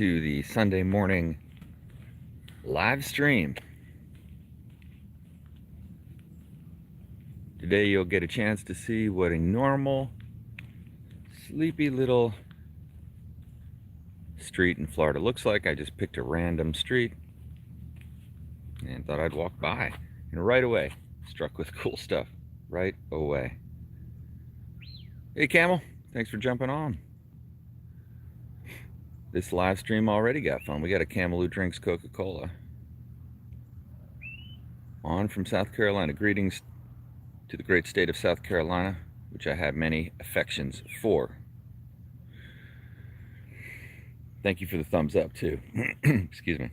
to the Sunday morning live stream. Today you'll get a chance to see what a normal, sleepy little street in Florida looks like. I just picked a random street and thought I'd walk by, and right away struck with cool stuff. Right away. Hey Camel, thanks for jumping on. This live stream already got fun. We got a camel who drinks Coca-Cola on from South Carolina. Greetings to the great state of South Carolina, which I have many affections for. Thank you for the thumbs up too. Excuse me.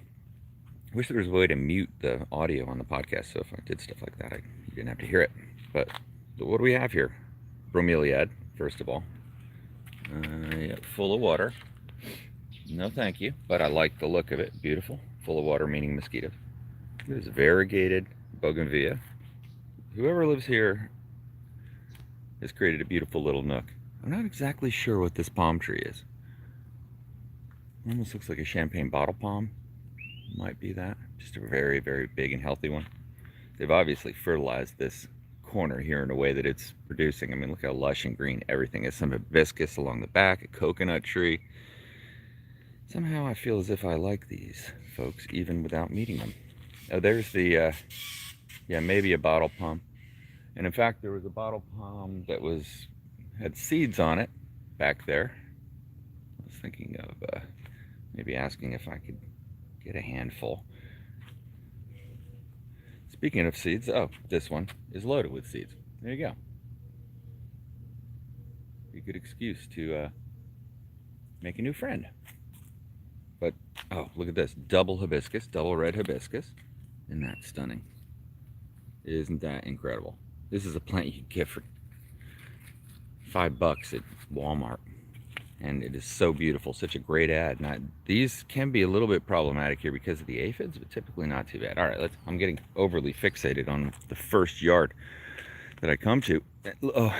I wish there was a way to mute the audio on the podcast, so if I did stuff like that, you didn't have to hear it. But what do we have here? Bromeliad, first of all. Yeah, full of water. No thank you, but I like the look of it. Beautiful. Full of water meaning mosquitoes. It is variegated bougainvillea. Whoever lives here has created a beautiful little nook. I'm not exactly sure what this palm tree is. It almost looks like a champagne bottle palm. Might be that. Just a very, very big and healthy one. They've obviously fertilized this corner here in a way that it's producing. I mean, look how lush and green everything is. Some hibiscus along the back, a coconut tree. Somehow I feel as if I like these folks even without meeting them. Oh, there's the, yeah, maybe a bottle palm. And in fact, there was a bottle palm that had seeds on it back there. I was thinking of maybe asking if I could get a handful. Speaking of seeds, oh, this one is loaded with seeds. There you go. Be a good excuse to make a new friend. But, oh, look at this. Double hibiscus, double red hibiscus. Isn't that stunning? Isn't that incredible? This is a plant you can get for $5 at Walmart. And it is so beautiful, such a great ad. Now, these can be a little bit problematic here because of the aphids, but typically not too bad. All right, I'm getting overly fixated on the first yard that I come to. Oh,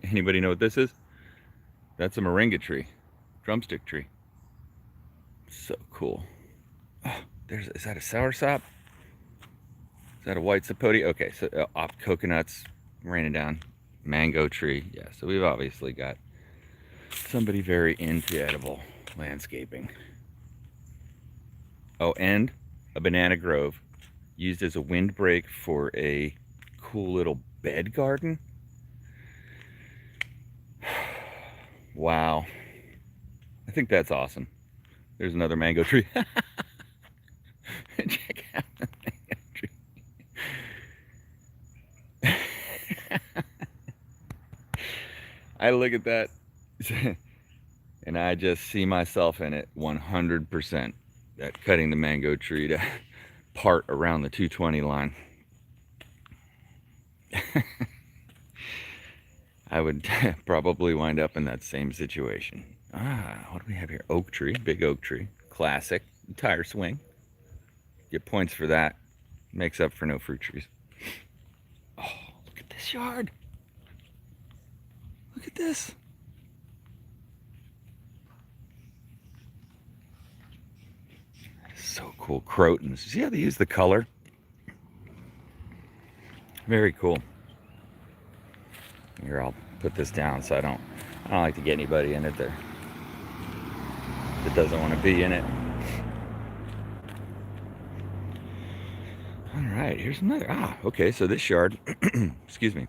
anybody know what this is? That's a moringa tree, drumstick tree. So cool. Oh, is that a soursop? Is that a white sapote? Okay, so coconuts raining down, mango tree. Yeah, so we've obviously got somebody very into edible landscaping. Oh, and a banana grove used as a windbreak for a cool little bed garden. Wow. I think that's awesome. There's another mango tree. Check out the mango tree. I look at that and I just see myself in it 100%. That cutting the mango tree to part around the 220 line. I would probably wind up in that same situation. What do we have here? Oak tree, big oak tree. Classic. Tire swing. Get points for that. Makes up for no fruit trees. Oh, look at this yard. Look at this. That is so cool. Crotons. See how they use the color? Very cool. Here, I'll put this down so I don't like to get anybody in it that doesn't want to be in it. All right, here's another. Okay, so this yard, excuse me,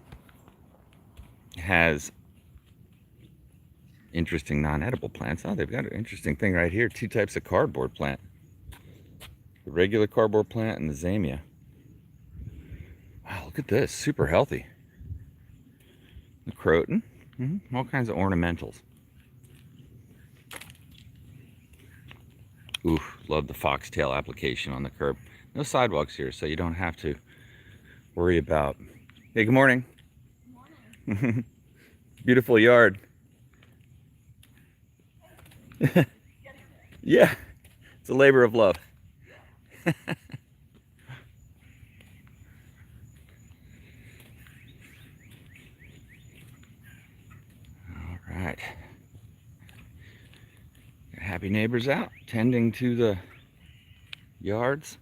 has interesting non-edible plants. Oh, they've got an interesting thing right here. 2 types of cardboard plant. The regular cardboard plant and the zamia. Wow, look at this. Super healthy. The croton. All kinds of ornamentals. Ooh, love the foxtail application on the curb. No sidewalks here, so you don't have to worry about... Hey, good morning. Good morning. Beautiful yard. Yeah, it's a labor of love. All right. happy neighbors out tending to the yards.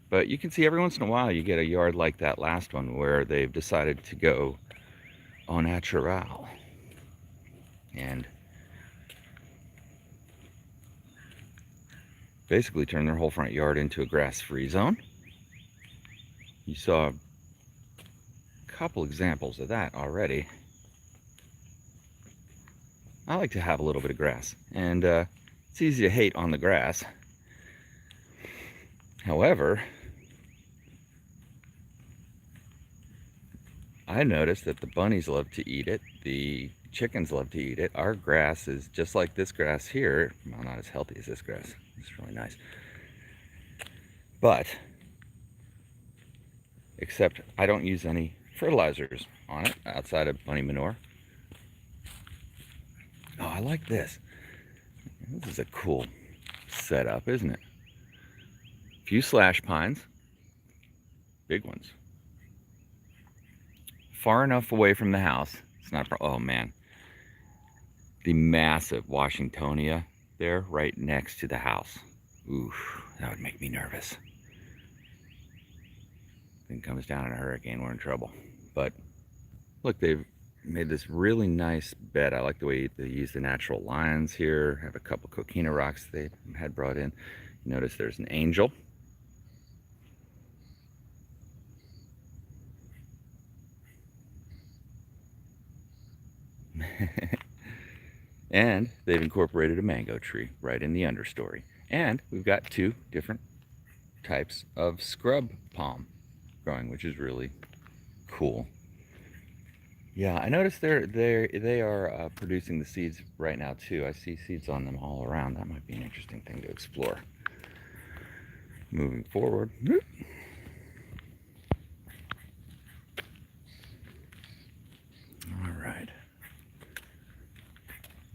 But you can see every once in a while you get a yard like that last one where they've decided to go au naturel and basically turn their whole front yard into a grass-free zone. You saw a couple examples of that already. I like to have a little bit of grass, and it's easy to hate on the grass. However, I noticed that the bunnies love to eat it, the chickens love to eat it. Our grass is just like this grass here. Well, not as healthy as this grass. It's really nice. But, except I don't use any fertilizers on it outside of bunny manure. Oh, I like this. This is a cool setup, isn't it? A few slash pines, big ones. Far enough away from the house. It's not, oh man. The massive Washingtonia there right next to the house. Oof, that would make me nervous. Thing comes down in a hurricane, we're in trouble. But look, they've made this really nice bed. I like the way they use the natural lines here. Have a couple coquina rocks they had brought in. Notice there's an angel. And they've incorporated a mango tree right in the understory. And we've got two different types of scrub palm growing, which is really cool. Yeah, I noticed they are producing the seeds right now too. I see seeds on them all around. That might be an interesting thing to explore. Moving forward. All right.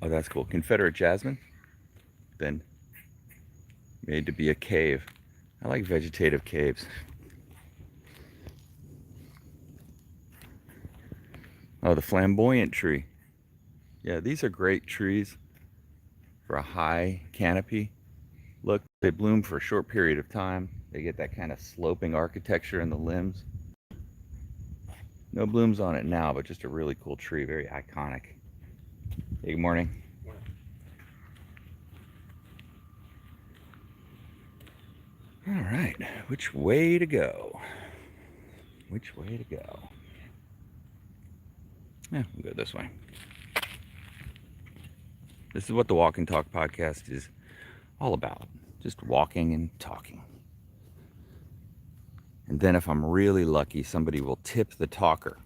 Oh, that's cool. Confederate jasmine, then made to be a cave. I like vegetative caves. Oh, the flamboyant tree. Yeah, these are great trees for a high canopy. Look, they bloom for a short period of time. They get that kind of sloping architecture in the limbs. No blooms on it now, but just a really cool tree, very iconic. Hey, good morning. All right, which way to go? Which way to go? Yeah, we'll go this way. This is what the Walk and Talk podcast is all about. Just walking and talking. And then if I'm really lucky, somebody will tip the talker.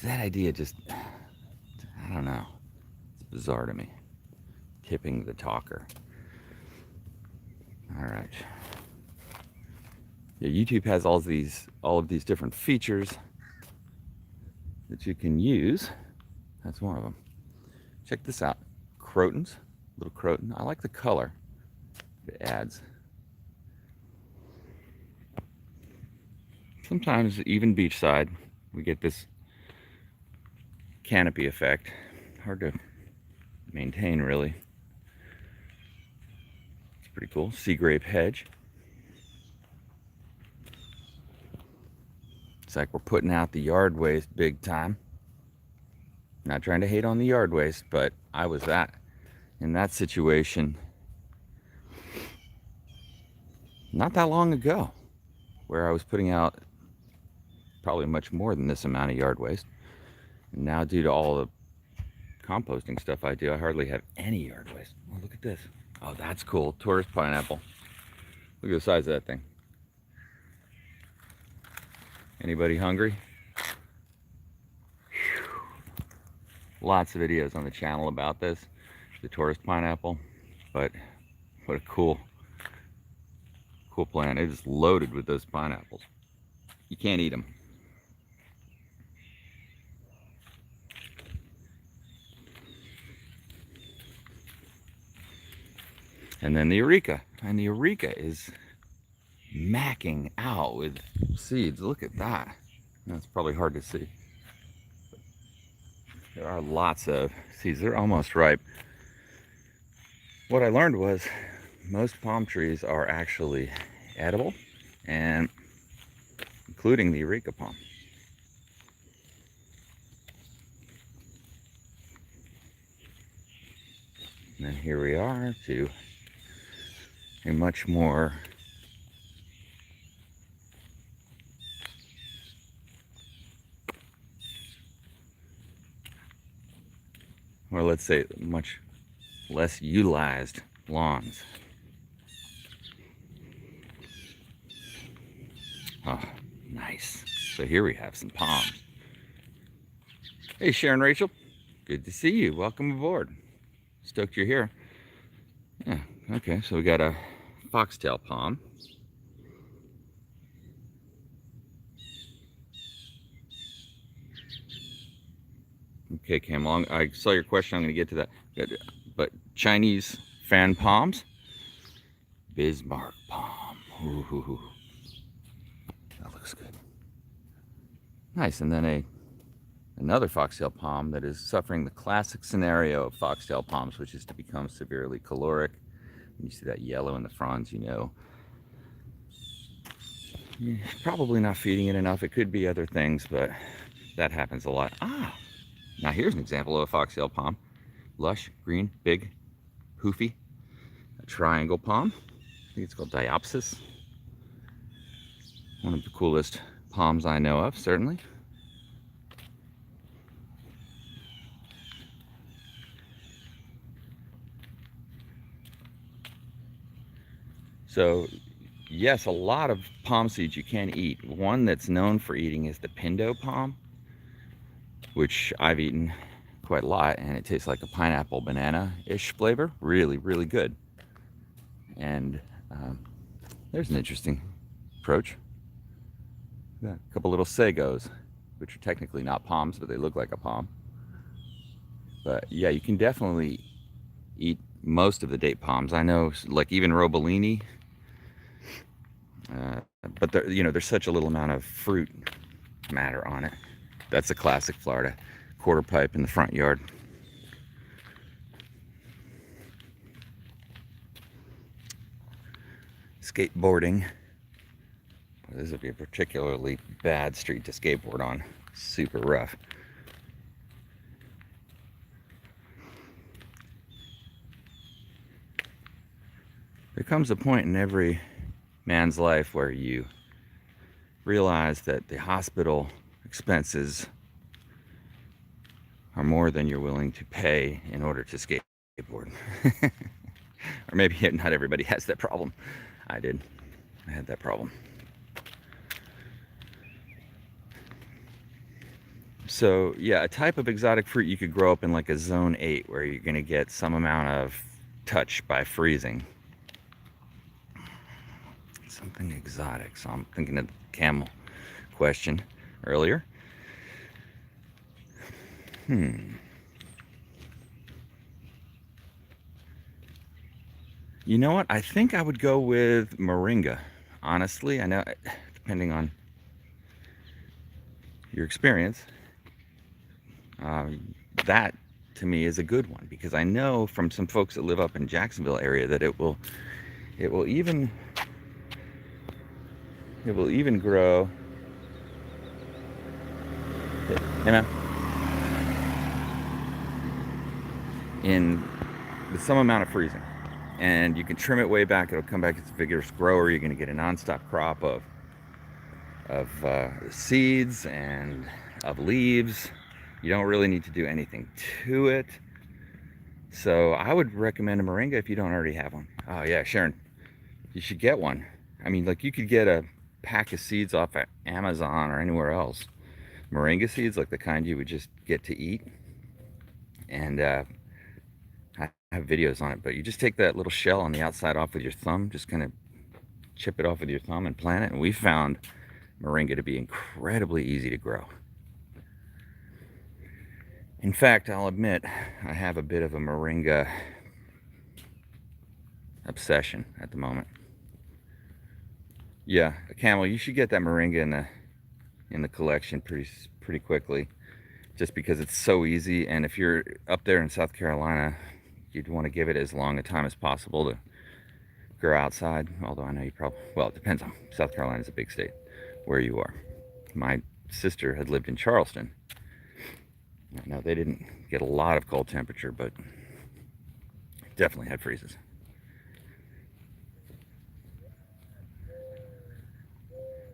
That idea just, I don't know. It's bizarre to me. Tipping the talker. All right. Yeah, YouTube has all of these different features that you can use. That's one of them. Check this out. Crotons, little croton. I like the color it adds. Sometimes even beachside, we get this canopy effect. Hard to maintain, really. It's pretty cool. Sea grape hedge. It's like we're putting out the yard waste big time. Not trying to hate on the yard waste, but I was in that situation not that long ago, where I was putting out probably much more than this amount of yard waste. And now, due to all the composting stuff I do, I hardly have any yard waste. Oh, look at this. Oh, that's cool. Tourist pineapple. Look at the size of that thing. Anybody hungry? Lots of videos on the channel about this, the tourist pineapple. But what a cool plant. It is loaded with those pineapples. You can't eat them. And then the Eureka. And the Eureka is macking out with seeds. Look at that. That's probably hard to see. There are lots of seeds. They're almost ripe. What I learned was most palm trees are actually edible, and including the Eureka palm. And then here we are to a much more or let's say much less utilized lawns. Oh, nice. So here we have some palms. Hey, Sharon Rachel. Good to see you. Welcome aboard. Stoked you're here. Yeah, okay, so we got a foxtail palm. Okay, Cam Long, I saw your question. I'm going to get to that. But Chinese fan palms, Bismarck palm. Ooh, that looks good. Nice, and then another foxtail palm that is suffering the classic scenario of foxtail palms, which is to become severely caloric. You see that yellow in the fronds, you know. You're probably not feeding it enough. It could be other things, but that happens a lot. Now here's an example of a foxtail palm. Lush, green, big, hoofy, a triangle palm. I think it's called Diopsis. One of the coolest palms I know of, certainly. So, yes, a lot of palm seeds you can eat. One that's known for eating is the Pindo palm, which I've eaten quite a lot, and it tastes like a pineapple banana-ish flavor. Really, really good. And there's an interesting approach. Got a couple little sagos, which are technically not palms, but they look like a palm. But yeah, you can definitely eat most of the date palms. I know, like even Robolini, but there's such a little amount of fruit matter on it. That's a classic Florida quarter pipe in the front yard. Skateboarding. This would be a particularly bad street to skateboard on. Super rough. There comes a point in every man's life where you realize that the hospital expenses are more than you're willing to pay in order to skateboard. Or maybe not everybody has that problem. I did. I had that problem. So yeah, a type of exotic fruit you could grow up in like a zone 8 where you're going to get some amount of touch by freezing. Something exotic. So I'm thinking of the camel question earlier. You know what? I think I would go with moringa. Honestly, I know, depending on your experience, that to me is a good one, because I know from some folks that live up in Jacksonville area that it will even grow. Hey man. With some amount of freezing, and you can trim it way back. It'll come back as a vigorous grower. You're going to get a nonstop crop of seeds and of leaves. You don't really need to do anything to it. So I would recommend a moringa if you don't already have one. Oh yeah, Sharon, you should get one. I mean, like, you could get a pack of seeds off of Amazon or anywhere else. Moringa seeds, like the kind you would just get to eat. And I have videos on it, but you just take that little shell on the outside off with your thumb, just kind of chip it off with your thumb and plant it. And we found moringa to be incredibly easy to grow. In fact, I'll admit I have a bit of a moringa obsession at the moment. Yeah, Camel, you should get that moringa in the collection pretty quickly. just because it's so easy. And if you're up there in South Carolina, you'd want to give it as long a time as possible to grow outside. Although I know you probably, well, it depends on, South Carolina is a big state where you are. My sister had lived in Charleston. Now, they didn't get a lot of cold temperature, but definitely had freezes.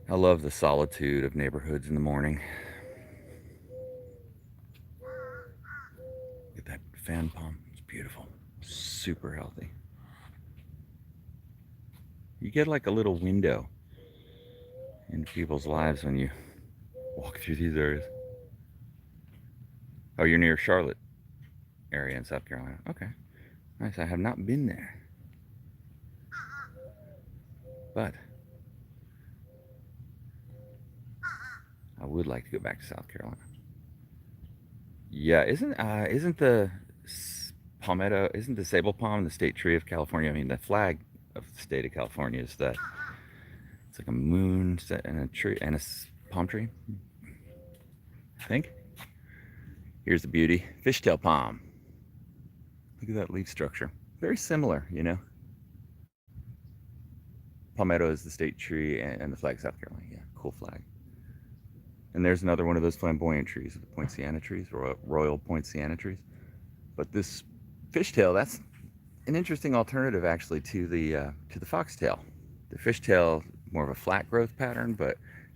I love the solitude of neighborhoods in the morning. Look at that fan palm. It's beautiful. Super healthy. You get like a little window into people's lives when you walk through these areas. Oh, you're near Charlotte area in South Carolina. Okay. Nice. I have not been there. But I would like to go back to South Carolina. Yeah, isn't the palmetto, isn't the sable palm the state tree of California? I mean, the flag of the state of California is that it's like a moon set and a tree and a palm tree. I think. Here's the beauty: fishtail palm. Look at that leaf structure. Very similar, you know. Palmetto is the state tree and the flag of South Carolina. Yeah, cool flag. And there's another one of those flamboyant trees, the poinciana trees, royal poinciana trees. But this fishtail, that's an interesting alternative actually to the foxtail. The fishtail, more of a flat growth pattern,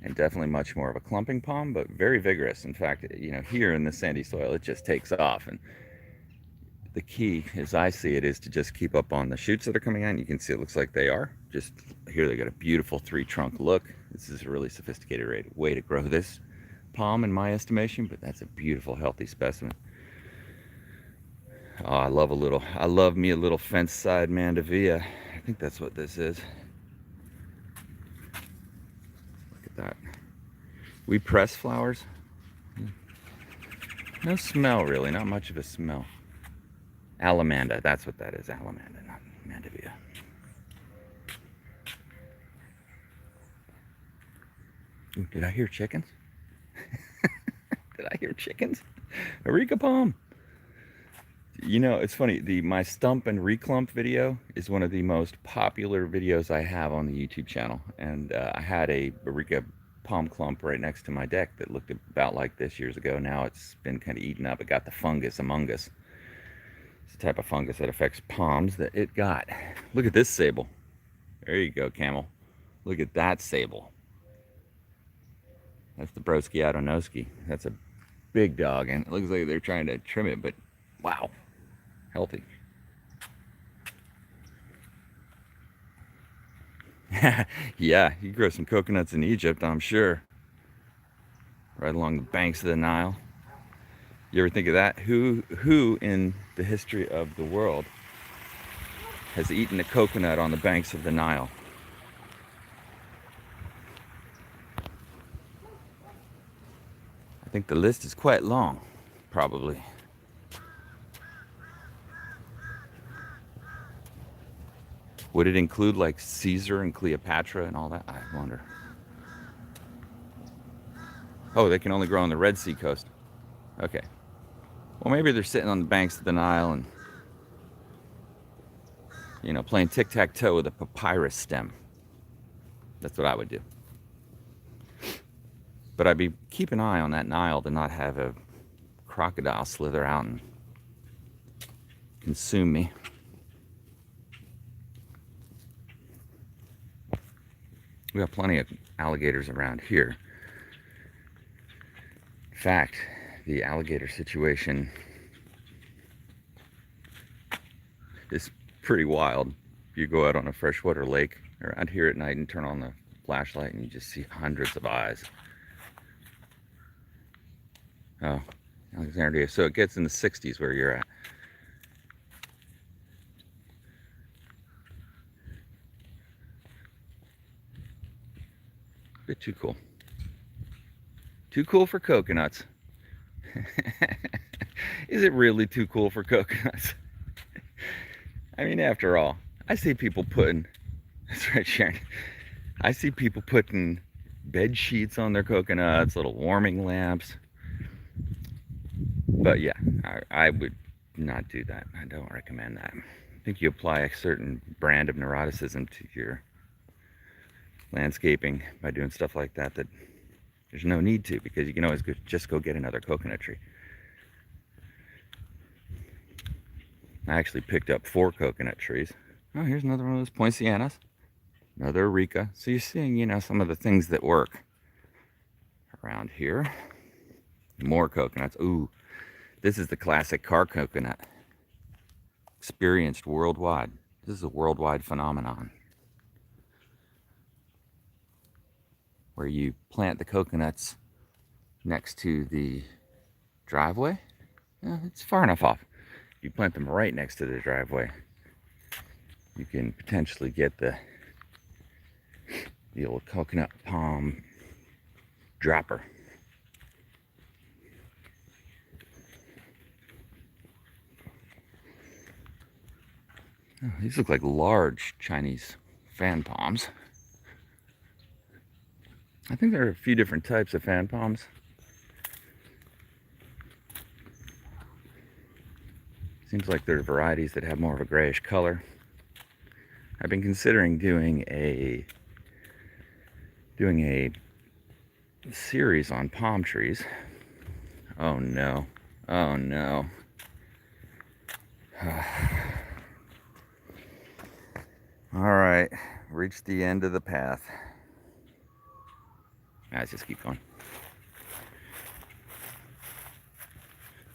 and definitely much more of a clumping palm, but very vigorous. In fact, you know, here in the sandy soil, it just takes off. And the key, as I see it, is to just keep up on the shoots that are coming out. You can see it looks like they are. Just here, they got a beautiful 3-trunk look. This is a really sophisticated way to grow this palm in my estimation, but that's a beautiful, healthy specimen. Oh, I love me a little fence side mandevilla. I think that's what this is. Look at that. We press flowers. No smell really, not much of a smell. Alamanda, that's what that is, alamanda, not mandevilla. Ooh, did I hear chickens? Did I hear chickens? Areca palm. You know, it's funny, my stump and reclump video is one of the most popular videos I have on the YouTube channel. And I had a Areca palm clump right next to my deck that looked about like this years ago. Now it's been kind of eaten up. It got the fungus among us. It's a type of fungus that affects palms that it got. Look at this sable. There you go, camel. Look at that sable. That's the Broski Adonowski. That's a big dog, and it looks like they're trying to trim it, but wow, healthy. Yeah, you grow some coconuts in Egypt, I'm sure. Right along the banks of the Nile. You ever think of that? Who in the history of the world has eaten a coconut on the banks of the Nile? I think the list is quite long, probably. Would it include like Caesar and Cleopatra and all that? I wonder. Oh, they can only grow on the Red Sea coast. Okay. Well, maybe they're sitting on the banks of the Nile and, you know, playing tic-tac-toe with a papyrus stem. That's what I would do. But I'd keep an eye on that Nile to not have a crocodile slither out and consume me. We have plenty of alligators around here. In fact, the alligator situation is pretty wild. If you go out on a freshwater lake around here at night and turn on the flashlight and you just see hundreds of eyes. Oh, Alexandria. So it gets in the 60s where you're at. A bit too cool. Too cool for coconuts. Is it really too cool for coconuts? I mean, after all, I see people putting, that's right, Sharon. I see people putting bed sheets on their coconuts, little warming lamps. But yeah, I would not do that. I don't recommend that. I think you apply a certain brand of neuroticism to your landscaping by doing stuff like that that there's no need to, because you can always just go get another coconut tree. I actually picked up 4 coconut trees. Oh, here's another one of those poincianas. Another Areca. So you're seeing, some of the things that work around here. More coconuts. Ooh, this is the classic car coconut. Experienced worldwide. This is a worldwide phenomenon, where you plant the coconuts next to the driveway. It's far enough off. If you plant them right next to the driveway, you can potentially get the old coconut palm dropper. Oh, these look like large Chinese fan palms. I think there are a few different types of fan palms. Seems like there are varieties that have more of a grayish color. I've been considering doing a series on palm trees. Oh no. Oh no. All right, reached the end of the path. Let's just keep going.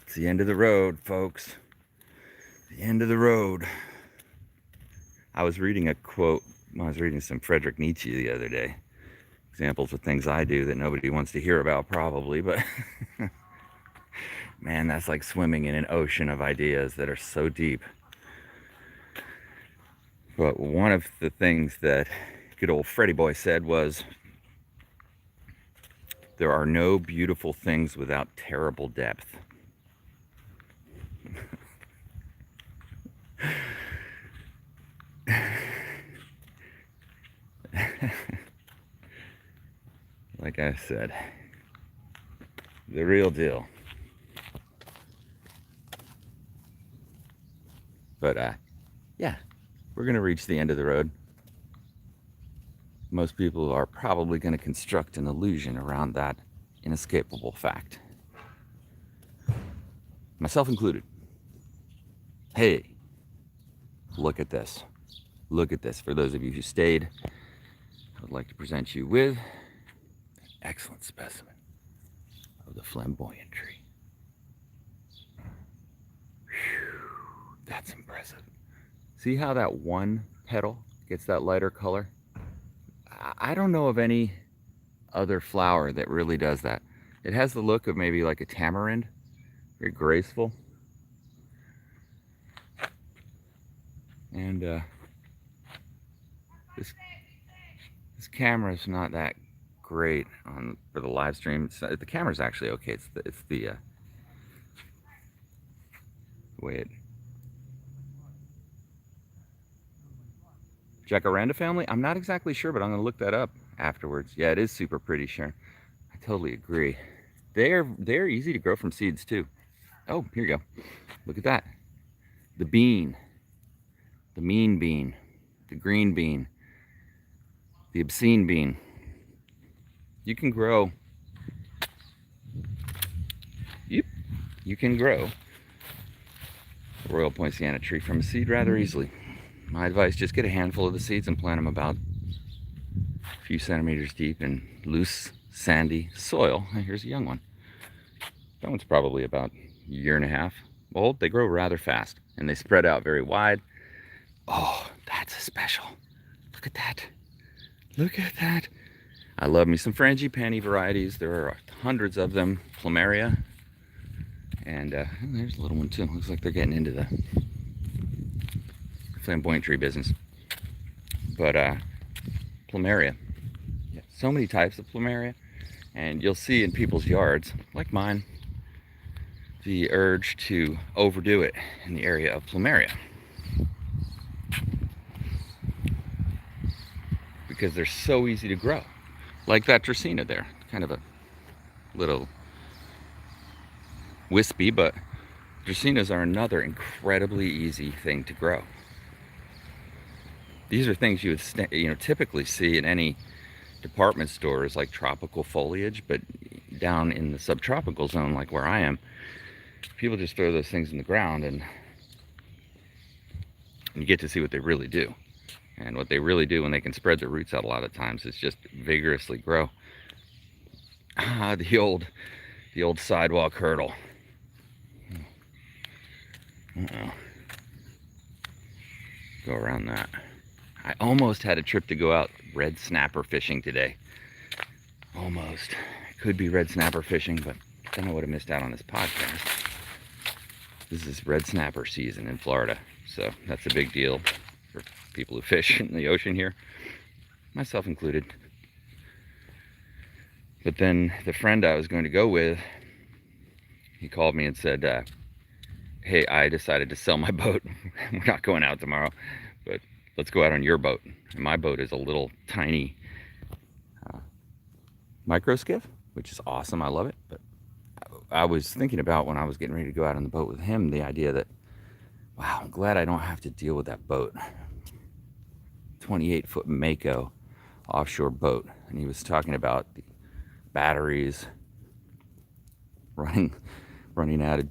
It's the end of the road, folks. The end of the road. I was reading a quote. I was reading some Friedrich Nietzsche the other day. Examples of things I do that nobody wants to hear about, probably, but man, that's like swimming in an ocean of ideas that are so deep. But one of the things that good old Freddy Boy said was, there are no beautiful things without terrible depth. Like I said, the real deal. But yeah, we're gonna reach the end of the road. Most people are probably gonna construct an illusion around that inescapable fact, myself included. Hey, look at this. Look at this. For those of you who stayed, I would like to present you with an excellent specimen of the flamboyant tree. Whew, that's impressive. See how that one petal gets that lighter color? I don't know of any other flower that really does that. It has the look of maybe like a tamarind, very graceful. And this camera is not that great for the live stream. The camera's actually okay. It's the way it. Jacaranda family? I'm not exactly sure, but I'm gonna look that up afterwards. Yeah, it is super pretty, Sharon. I totally agree. They're easy to grow from seeds too. Oh, here you go. Look at that. The bean. The mean bean. The green bean. The obscene bean. You can grow. Yep. You can grow a royal poinciana tree from a seed rather easily. My advice, just get a handful of the seeds and plant them about a few centimeters deep in loose, sandy soil. And here's a young one. That one's probably about a year and a half old. They grow rather fast and they spread out very wide. Oh, that's a special. Look at that. Look at that. I love me some frangipani varieties. There are hundreds of them. Plumeria. And there's a little one too. Looks like they're getting into the flamboyant tree business. But Plumeria. Yeah, so many types of Plumeria. And you'll see in people's yards, like mine, the urge to overdo it in the area of Plumeria. Because they're so easy to grow. Like that Dracaena there. Kind of a little wispy, but dracaenas are another incredibly easy thing to grow. These are things you would typically see in any department stores, like tropical foliage, but down in the subtropical zone, like where I am, people just throw those things in the ground, and you get to see what they really do. And what they really do when they can spread their roots out a lot of times is just vigorously grow. The old sidewalk hurdle. Go around that. I almost had a trip to go out red snapper fishing today. Almost. It could be red snapper fishing, but then I would have missed out on this podcast. This is red snapper season in Florida, so that's a big deal for people who fish in the ocean here, myself included. But then the friend I was going to go with, he called me and said, hey, I decided to sell my boat. We're not going out tomorrow, but let's go out on your boat. And my boat is a little tiny micro skiff, which is awesome. I love it. But I was thinking about, when I was getting ready to go out on the boat with him, the idea that, wow, I'm glad I don't have to deal with that boat. 28-foot Mako offshore boat. And he was talking about the batteries running out of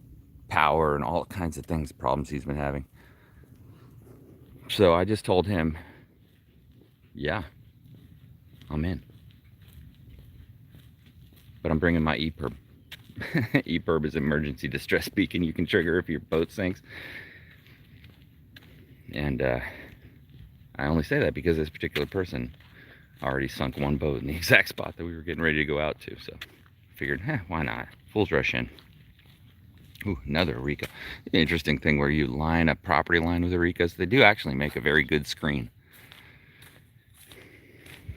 power and all kinds of things, problems he's been having. So I just told him, yeah, I'm in. But I'm bringing my EPIRB. EPIRB is emergency distress beacon you can trigger if your boat sinks. And I only say that because this particular person already sunk one boat in the exact spot that we were getting ready to go out to. So I figured, why not? Fools rush in. Ooh, another Eureka. Interesting thing where you line a property line with Eurekas. They do actually make a very good screen.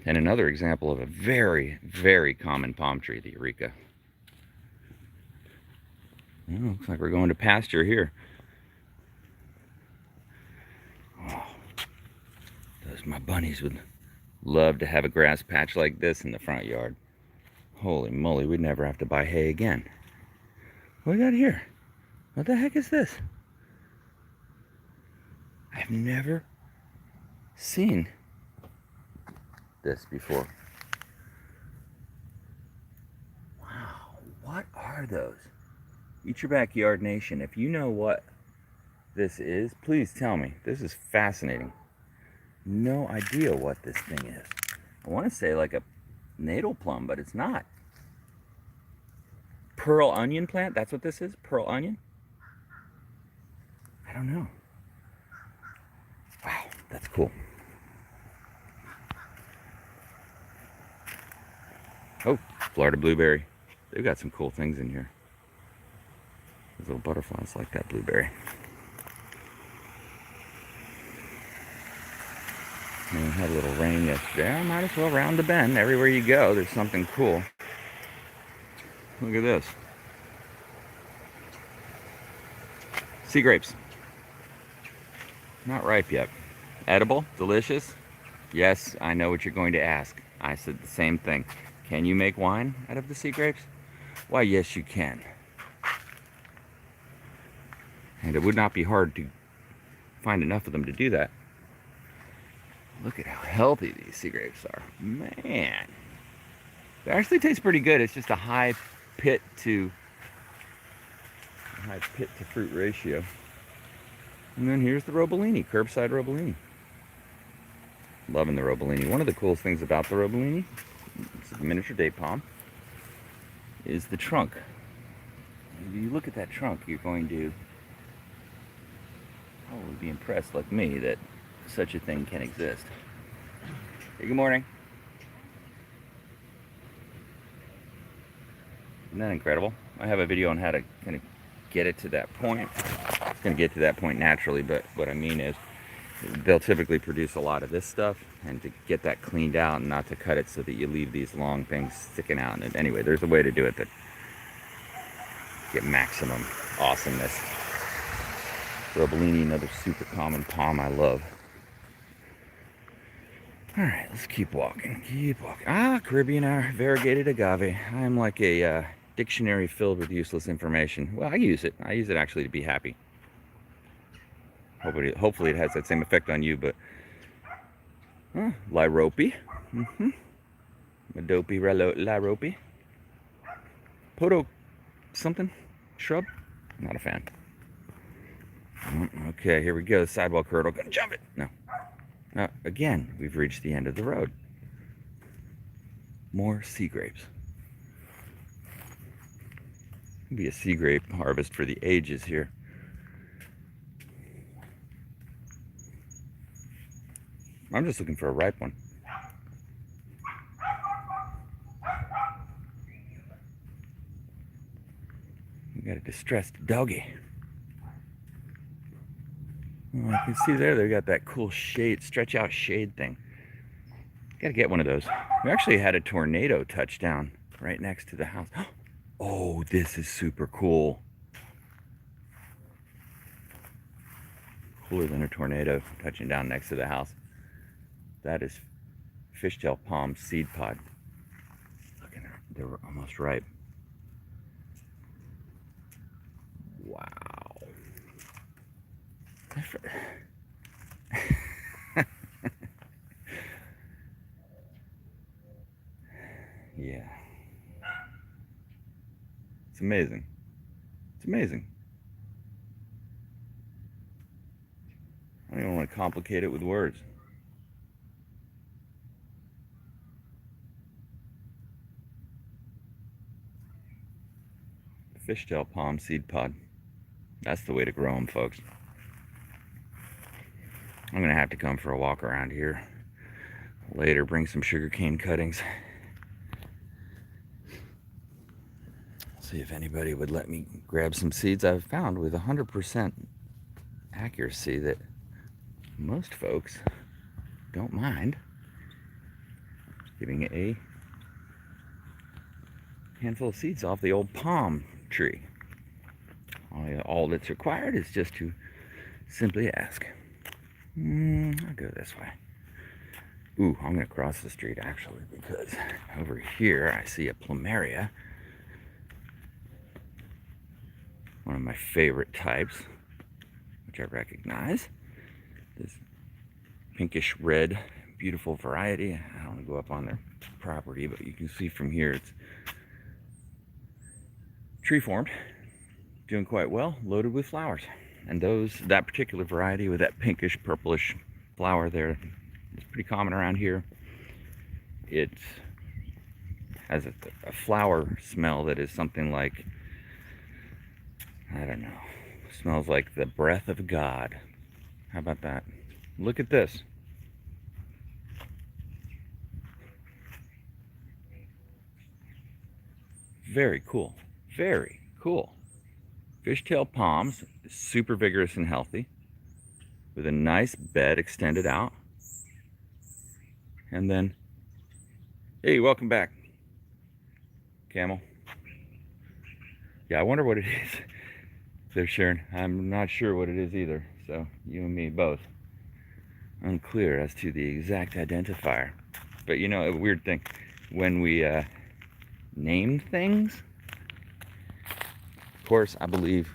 And another example of a very, very common palm tree, the Eureka. Oh, looks like we're going to pasture here. Oh, those my bunnies would love to have a grass patch like this in the front yard. Holy moly, we'd never have to buy hay again. What do we got here? What the heck is this? I've never seen this before. Wow, what are those? Eat Your Backyard Nation, if you know what this is, please tell me. This is fascinating. No idea what this thing is. I want to say like a natal plum, but it's not. Pearl onion plant, that's what this is? Pearl onion? I don't know. Wow, that's cool. Oh, Florida blueberry. They've got some cool things in here. Those little butterflies like that blueberry. And we had a little rain yesterday. I might as well round the bend. Everywhere you go, there's something cool. Look at this. Sea grapes. Not ripe yet. Edible? Delicious? Yes, I know what you're going to ask. I said the same thing. Can you make wine out of the sea grapes? Why, yes, you can. And it would not be hard to find enough of them to do that. Look at how healthy these sea grapes are. Man. They actually taste pretty good. It's just a high pit to fruit ratio. And then here's the Robolini, curbside Robolini. Loving the Robolini. One of the coolest things about the Robolini, it's a miniature date palm, is the trunk. If you look at that trunk, you're going to probably be impressed, like me, that such a thing can exist. Hey, good morning. Isn't that incredible? I have a video on how to kind of get it to that point. It's going to get to that point naturally, but what I mean is they'll typically produce a lot of this stuff, and to get that cleaned out and not to cut it so that you leave these long things sticking out. And anyway, there's a way to do it that get maximum awesomeness. Robolini, another super common palm I love. All right, let's keep walking. Keep walking. Ah, Caribbean variegated agave. I'm like a dictionary filled with useless information. Well, I use it. I use it actually to be happy. Hopefully it has that same effect on you, but Lyrope. Madope Lyrope. Poto something? Shrub? Not a fan. Okay, here we go. The sidewalk hurdle. Gonna jump it. No. Again, we've reached the end of the road. More sea grapes. It'll be a sea grape harvest for the ages here. I'm just looking for a ripe one. We got a distressed doggy. Oh, I can see there they got that cool shade, stretch out shade thing. Gotta get one of those. We actually had a tornado touchdown right next to the house. Oh, this is super cool. Cooler than a tornado touching down next to the house. That is fishtail palm seed pod. Look at them. They're almost ripe. Wow. Yeah. It's amazing. It's amazing. I don't even want to complicate it with words. Fishtail palm seed pod. That's the way to grow them, folks. I'm gonna have to come for a walk around here later, bring some sugarcane cuttings. See if anybody would let me grab some seeds. I've found with 100% accuracy that most folks don't mind giving a handful of seeds off the old palm tree. All that's required is just to simply ask. I'll go this way. Ooh, I'm gonna cross the street actually, because over here I see a plumeria. One of my favorite types, which I recognize. This pinkish red, beautiful variety. I don't want to go up on their property, but you can see from here it's tree formed, doing quite well, loaded with flowers. And that particular variety with that pinkish purplish flower there is pretty common around here. It has a flower smell that is something like, I don't know, smells like the breath of God. How about that? Look at this. Very cool. Very cool. Fishtail palms, super vigorous and healthy, with a nice bed extended out. And then, hey, welcome back, camel. Yeah, I wonder what it is they're sharing. I'm not sure what it is either. So you and me both. Unclear as to the exact identifier. But you know, a weird thing, when we name things, of course, I believe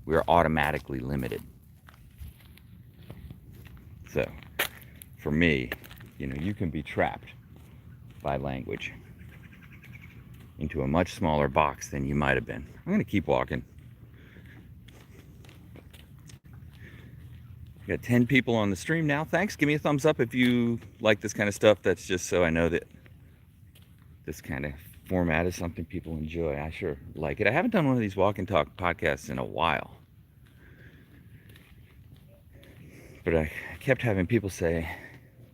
we are automatically limited. So, for me, you know, you can be trapped by language into a much smaller box than you might have been. I'm going to keep walking. Got 10 people on the stream now. Thanks. Give me a thumbs up if you like this kind of stuff. That's just so I know that this kind of format is something people enjoy. I sure like it. I haven't done one of these walk and talk podcasts in a while, but I kept having people say,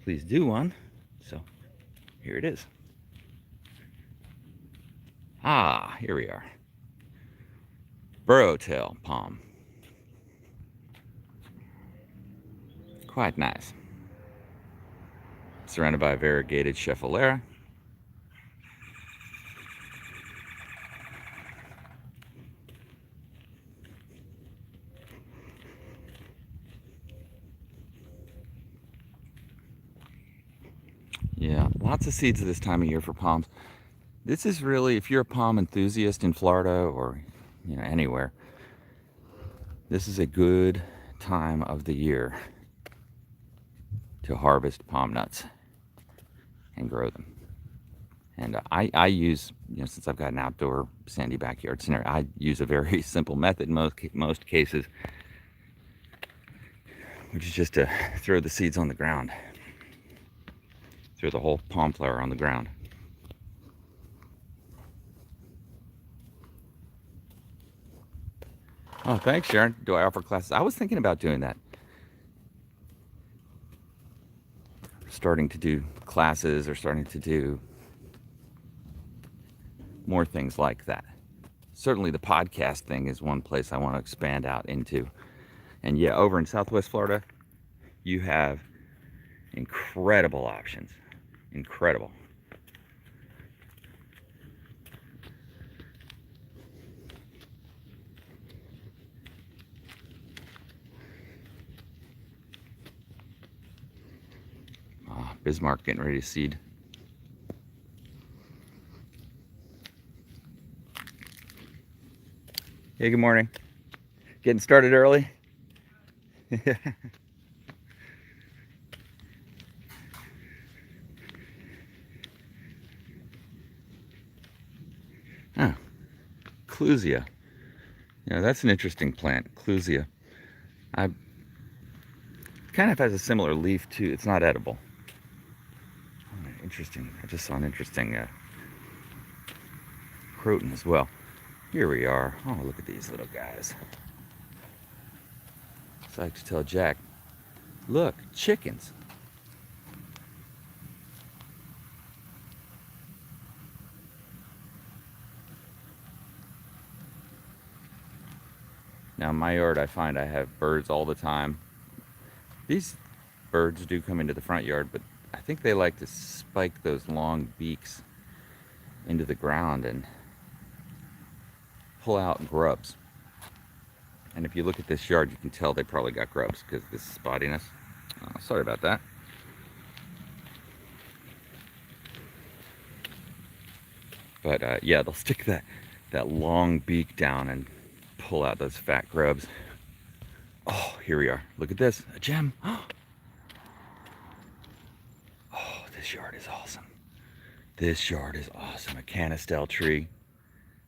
please do one. So here it is. Here we are. Burrowtail palm. Quite nice. Surrounded by variegated Schefflera. Yeah, lots of seeds this time of year for palms. This is really, if you're a palm enthusiast in Florida or anywhere, this is a good time of the year to harvest palm nuts and grow them. And I use, since I've got an outdoor sandy backyard scenario, I use a very simple method in most cases, which is just to throw the seeds on the ground. Throw the whole palm flower on the ground. Oh, thanks, Sharon. Do I offer classes? I was thinking about doing that. Starting to do classes or starting to do more things like that. Certainly the podcast thing is one place I want to expand out into. And yeah, over in Southwest Florida, you have incredible options. Incredible. Bismarck getting ready to seed. Hey, good morning. Getting started early? Oh, Clusia. That's an interesting plant, Clusia. I kind of has a similar leaf too. It's not edible. Interesting. I just saw an interesting croton as well. Here we are. Oh, look at these little guys. So I like to tell Jack, look, chickens. Now in my yard I find I have birds all the time. These birds do come into the front yard, but I think they like to spike those long beaks into the ground and pull out grubs. And if you look at this yard, you can tell they probably got grubs because of this spottiness. Sorry about that. But yeah, they'll stick that long beak down and pull out those fat grubs. Oh, here we are. Look at this, a gem. Oh, this yard is awesome. This yard is awesome. A canistel tree.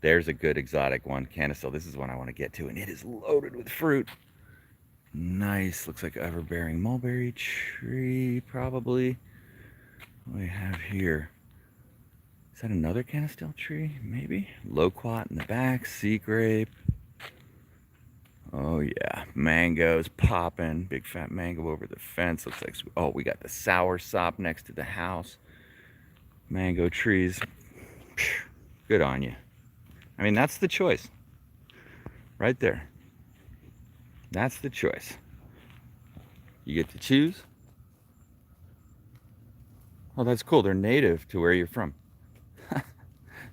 There's a good exotic one, canistel. This is one I want to get to, and it is loaded with fruit. Nice. Looks like an everbearing mulberry tree, probably. What do we have here? Is that another canistel tree? Maybe. Loquat in the back. Sea grape. Oh yeah, mangoes popping. Big fat mango over the fence. Looks like, oh, we got the sour sop next to the house. Mango trees. Good on you. I mean, that's the choice. Right there. That's the choice. You get to choose. Oh, that's cool. They're native to where you're from.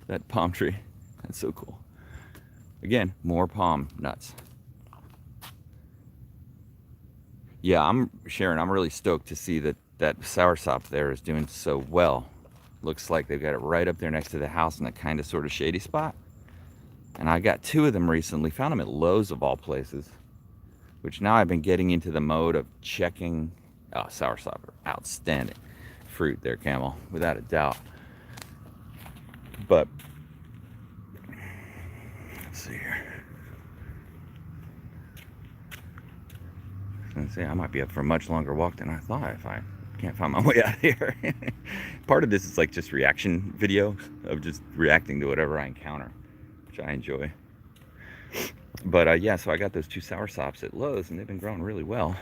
That palm tree. That's so cool. Again, more palm nuts. Yeah, I'm really stoked to see that soursop there is doing so well. Looks like they've got it right up there next to the house in a kind of sort of shady spot. And I got 2 of them recently. Found them at Lowe's of all places. Which now I've been getting into the mode of checking. Oh, soursop are outstanding fruit there, Camel, without a doubt. But let's see here. I was gonna say I might be up for a much longer walk than I thought if I can't find my way out of here. Part of this is like just reaction video of just reacting to whatever I encounter, which I enjoy. But yeah, so I got those 2 soursops at Lowe's, and they've been growing really well.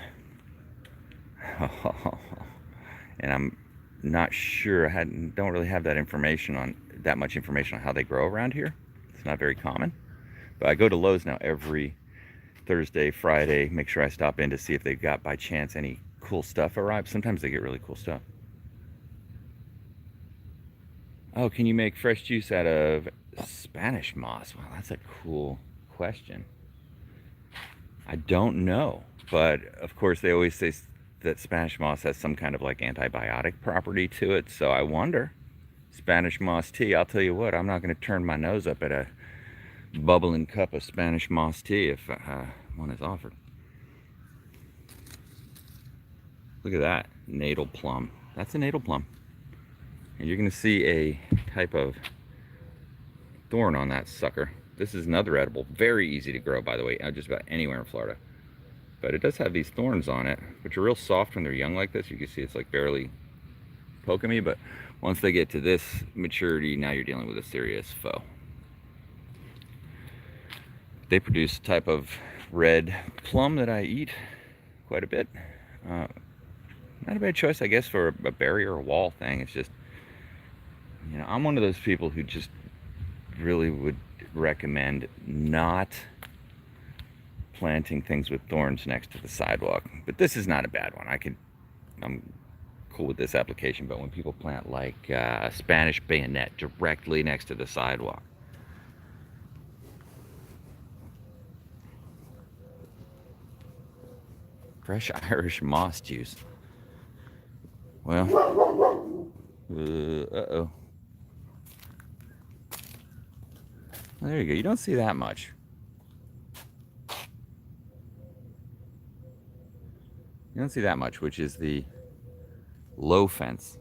And I'm not sure. Don't really have that much information on how they grow around here. It's not very common. But I go to Lowe's now every Thursday, Friday, make sure I stop in to see if they've got, by chance, any cool stuff arrive. Sometimes they get really cool stuff. Oh, can you make fresh juice out of Spanish moss? Wow, that's a cool question. I don't know, but of course they always say that Spanish moss has some kind of like antibiotic property to it, so I wonder. Spanish moss tea. I'll tell you what, I'm not going to turn my nose up at a bubbling cup of Spanish moss tea if one is offered. Look at that, natal plum. That's a natal plum. And you're going to see a type of thorn on that sucker. This is another edible, very easy to grow, by the way, just about anywhere in Florida. But it does have these thorns on it, which are real soft when they're young like this. You can see it's like barely poking me, but once they get to this maturity, now you're dealing with a serious foe. They produce a type of red plum that I eat quite a bit. Not a bad choice, I guess, for a barrier or wall thing. It's just, you know, I'm one of those people who just really would recommend not planting things with thorns next to the sidewalk. But this is not a bad one. I'm cool with this application. But when people plant like Spanish bayonet directly next to the sidewalk, fresh Irish moss juice. Well, uh-oh. Well, there you go. You don't see that much. You don't see that much, which is the low fence.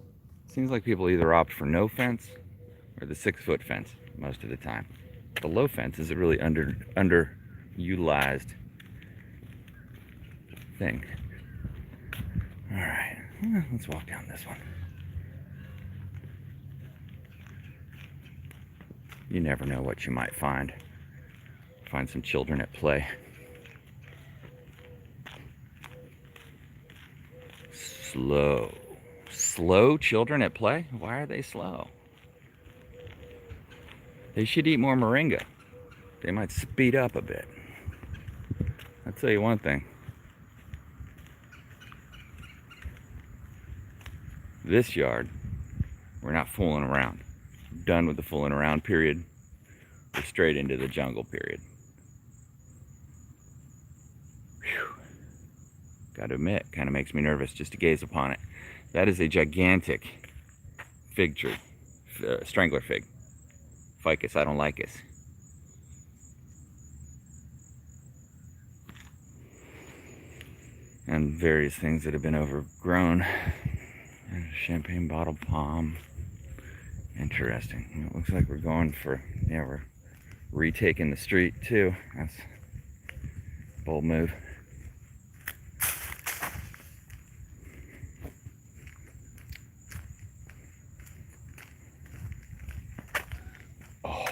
Seems like people either opt for no fence or the 6-foot fence most of the time. The low fence is a really underutilized thing. All right, let's walk down this one. You never know what you might find. Find some children at play. Slow children at play? Why are they slow? They should eat more moringa. They might speed up a bit. I'll tell you one thing. This yard, we're not fooling around. Done with the fooling around period. We're straight into the jungle period. Whew. Got to admit, kind of makes me nervous just to gaze upon it. That is a gigantic fig tree, strangler fig. Ficus, I don't like this. And various things that have been overgrown. Champagne bottle palm. Interesting. It looks like we're going for, yeah, we're retaking the street too. That's a bold move. Oh,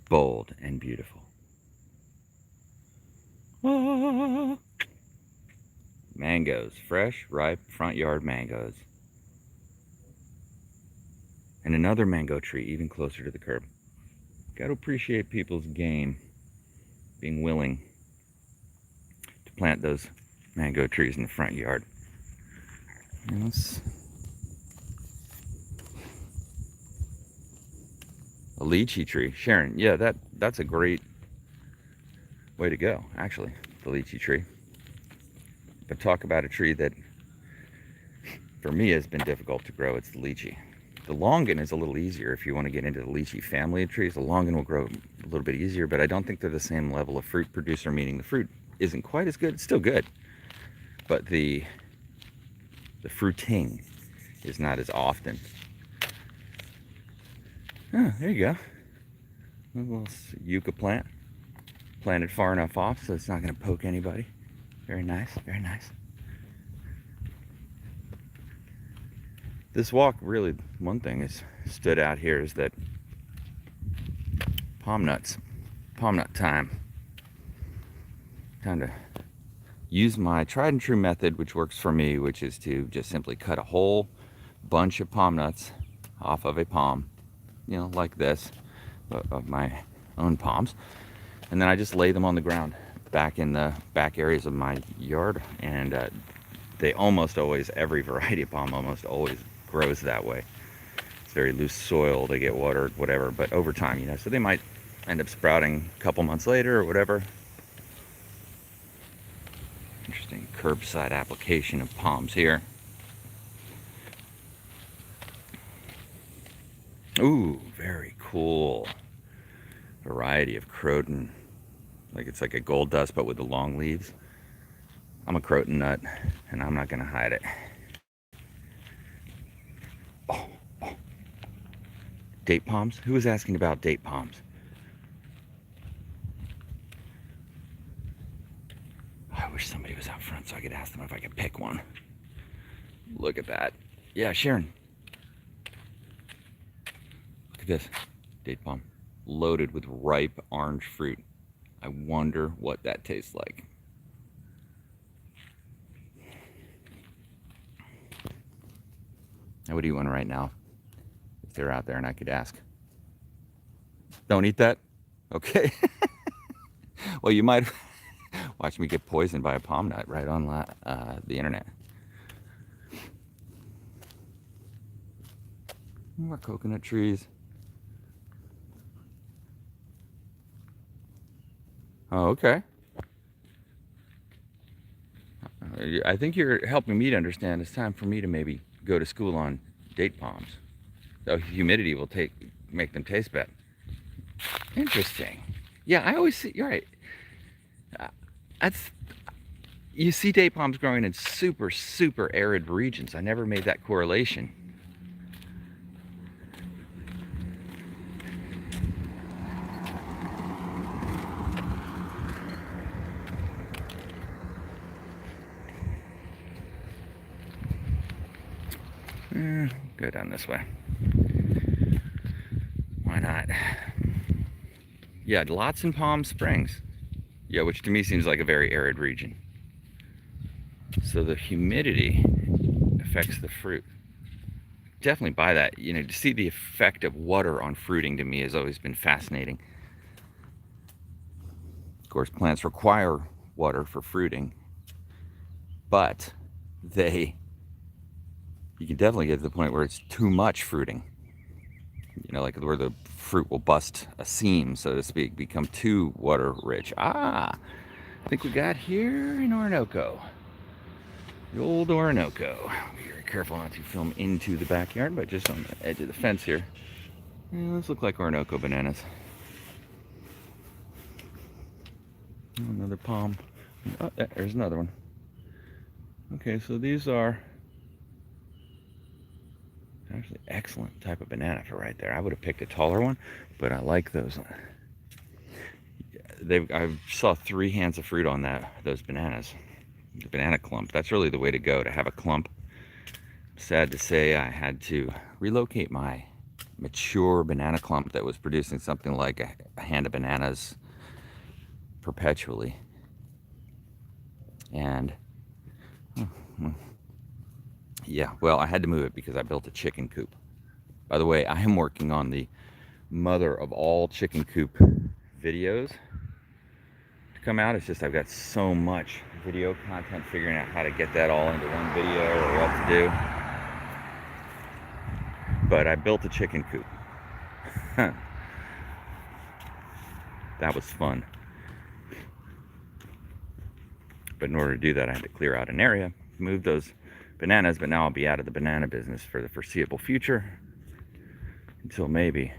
bold and beautiful. Ah. Mangoes, fresh, ripe, front yard mangoes. And another mango tree even closer to the curb. Got to appreciate people's game, being willing to plant those mango trees in the front yard. And a lychee tree. Sharon, yeah, that's a great way to go, actually, the lychee tree. But talk about a tree that, for me, has been difficult to grow. It's the lychee. The longan is a little easier if you want to get into the lychee family of trees. The longan will grow a little bit easier, but I don't think they're the same level of fruit producer, meaning the fruit isn't quite as good. It's still good, but the fruiting is not as often. Oh, there you go. A little yucca plant. Planted far enough off so it's not going to poke anybody. Very nice, very nice. This walk, really, one thing is stood out here is that palm nut time. Time to use my tried and true method, which works for me, which is to just simply cut a whole bunch of palm nuts off of a palm, you know, like this, of my own palms. And then I just lay them on the ground back in the back areas of my yard. And they almost always, every variety of palm almost always grows that way. It's very loose soil, they get watered, whatever, but over time, you know, so they might end up sprouting a couple months later or whatever. Interesting curbside application of palms here. Ooh, very cool. Variety of croton. Like it's like a gold dust, but with the long leaves. I'm a croton nut, and I'm not gonna hide it. Oh, oh. Date palms? Who was asking about date palms? I wish somebody was out front so I could ask them if I could pick one. Look at that. Yeah, Sharon. Look at this. Date palm. Loaded with ripe orange fruit. I wonder what that tastes like. Now, what do you want right now? If they're out there and I could ask. Don't eat that? Okay. Well, you might watch me get poisoned by a palm nut right on the internet. More coconut trees. Oh, okay. I think you're helping me to understand it's time for me to maybe go to school on date palms. So humidity will make them taste better. Interesting. Yeah, I always see, you're right. That's, you see date palms growing in super, super arid regions. I never made that correlation. Go down this way. Why not? Yeah, lots in Palm Springs. Yeah, which to me seems like a very arid region. So the humidity affects the fruit. Definitely buy that. You know, to see the effect of water on fruiting to me has always been fascinating. Of course, plants require water for fruiting, but you can definitely get to the point where it's too much fruiting. You know, like where the fruit will bust a seam, so to speak, become too water rich. I think we got here in Orinoco. The old Orinoco. Be very careful not to film into the backyard, but just on the edge of the fence here. Yeah, those look like Orinoco bananas. Another palm. Oh, there's another one. Okay, so these are actually excellent type of banana for right there. I would have picked a taller one, but I like those. I saw 3 hands of fruit on those bananas. The banana clump. That's really the way to go, to have a clump. Sad to say, I had to relocate my mature banana clump that was producing something like a hand of bananas perpetually. And yeah, well, I had to move it because I built a chicken coop. By the way, I am working on the mother of all chicken coop videos to come out. It's just I've got so much video content, figuring out how to get that all into one video or what to do. But I built a chicken coop. That was fun. But in order to do that, I had to clear out an area, move those bananas, but now I'll be out of the banana business for the foreseeable future until maybe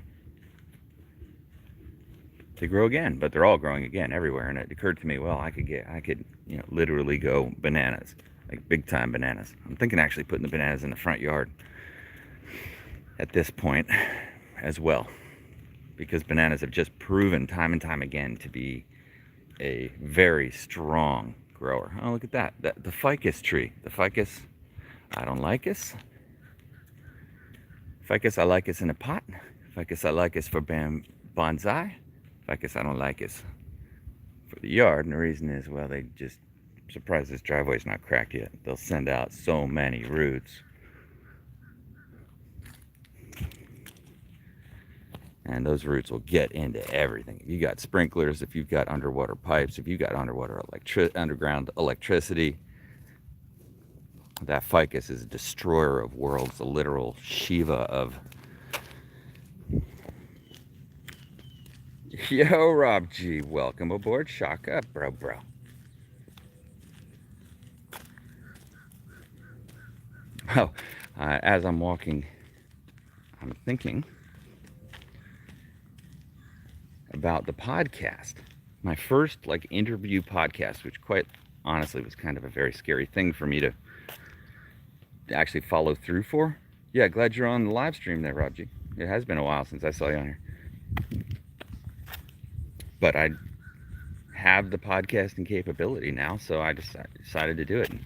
they grow again. But they're all growing again everywhere, and it occurred to me, well, I could literally go bananas, like big time bananas. I'm thinking actually putting the bananas in the front yard at this point as well, because bananas have just proven time and time again to be a very strong grower. Oh, look at that. The ficus tree. The ficus, I don't like us. Ficus, I like us in a pot. Ficus, I like us for bonsai. Ficus, I don't like us for the yard. And the reason is, well, they just, surprised this driveway's not cracked yet. They'll send out so many roots. And those roots will get into everything. If you got sprinklers, if you've got underwater pipes, if you've got underground electricity, that ficus is a destroyer of worlds, a literal Shiva of... Yo, Rob G, welcome aboard. Shock up, bro. Oh, as I'm walking, I'm thinking about the podcast. My first like interview podcast, which quite honestly was kind of a very scary thing for me to actually follow through for. Yeah, glad you're on the live stream there, Roger. It has been a while since I saw you on here. But I have the podcasting capability now, so I decided to do it. And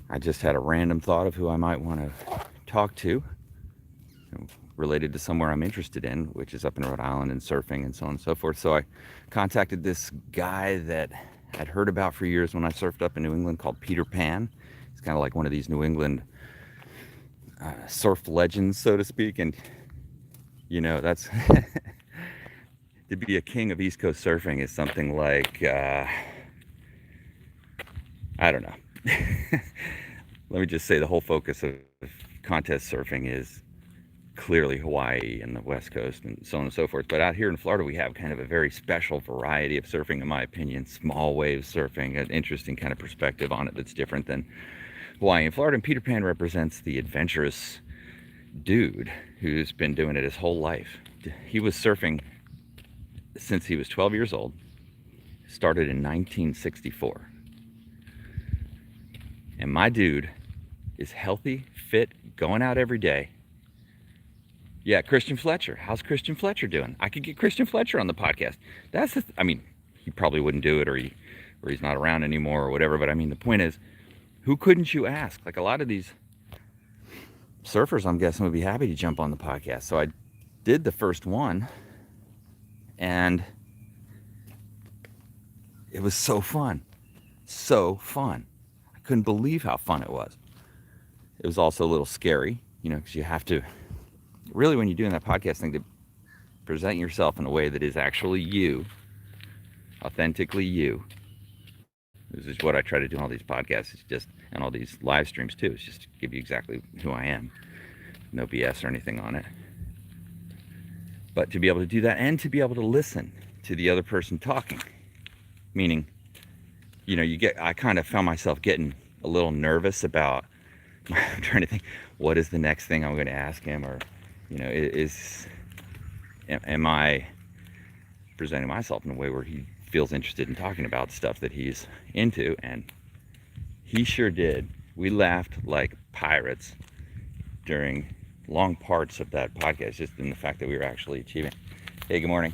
I just had a random thought of who I might want to talk to, related to somewhere I'm interested in, which is up in Rhode Island and surfing and so on and so forth. So I contacted this guy that I'd heard about for years when I surfed up in New England called Peter Pan. He's kind of like one of these New England surf legends, so to speak. And, you know, that's to be a king of East Coast surfing is something like, I don't know. Let me just say the whole focus of contest surfing is clearly Hawaii and the West Coast and so on and so forth. But out here in Florida, we have kind of a very special variety of surfing, in my opinion. Small wave surfing, an interesting kind of perspective on it that's different than Hawaii and Florida. And Peter Pan represents the adventurous dude who's been doing it his whole life. He was surfing since he was 12 years old. Started in 1964. And my dude is healthy, fit, going out every day. Yeah, Christian Fletcher. How's Christian Fletcher doing? I could get Christian Fletcher on the podcast. That's the I mean, he probably wouldn't do it, or he's not around anymore or whatever. But I mean, the point is, who couldn't you ask? Like a lot of these surfers, I'm guessing, would be happy to jump on the podcast. So I did the first one, and it was so fun. So fun. I couldn't believe how fun it was. It was also a little scary, you know, because you have to really, when you're doing that podcast thing, to present yourself in a way that is actually you, authentically you. This is what I try to do in all these podcasts, it's just, and all these live streams too, it's just to give you exactly who I am. No BS or anything on it. But to be able to do that and to be able to listen to the other person talking, meaning, you know, I kind of found myself getting a little nervous about, I'm trying to think, what is the next thing I'm going to ask him, or, you know, am I presenting myself in a way where he feels interested in talking about stuff that he's into? And he sure did. We laughed like pirates during long parts of that podcast, just in the fact that we were actually achieving. Hey, good morning.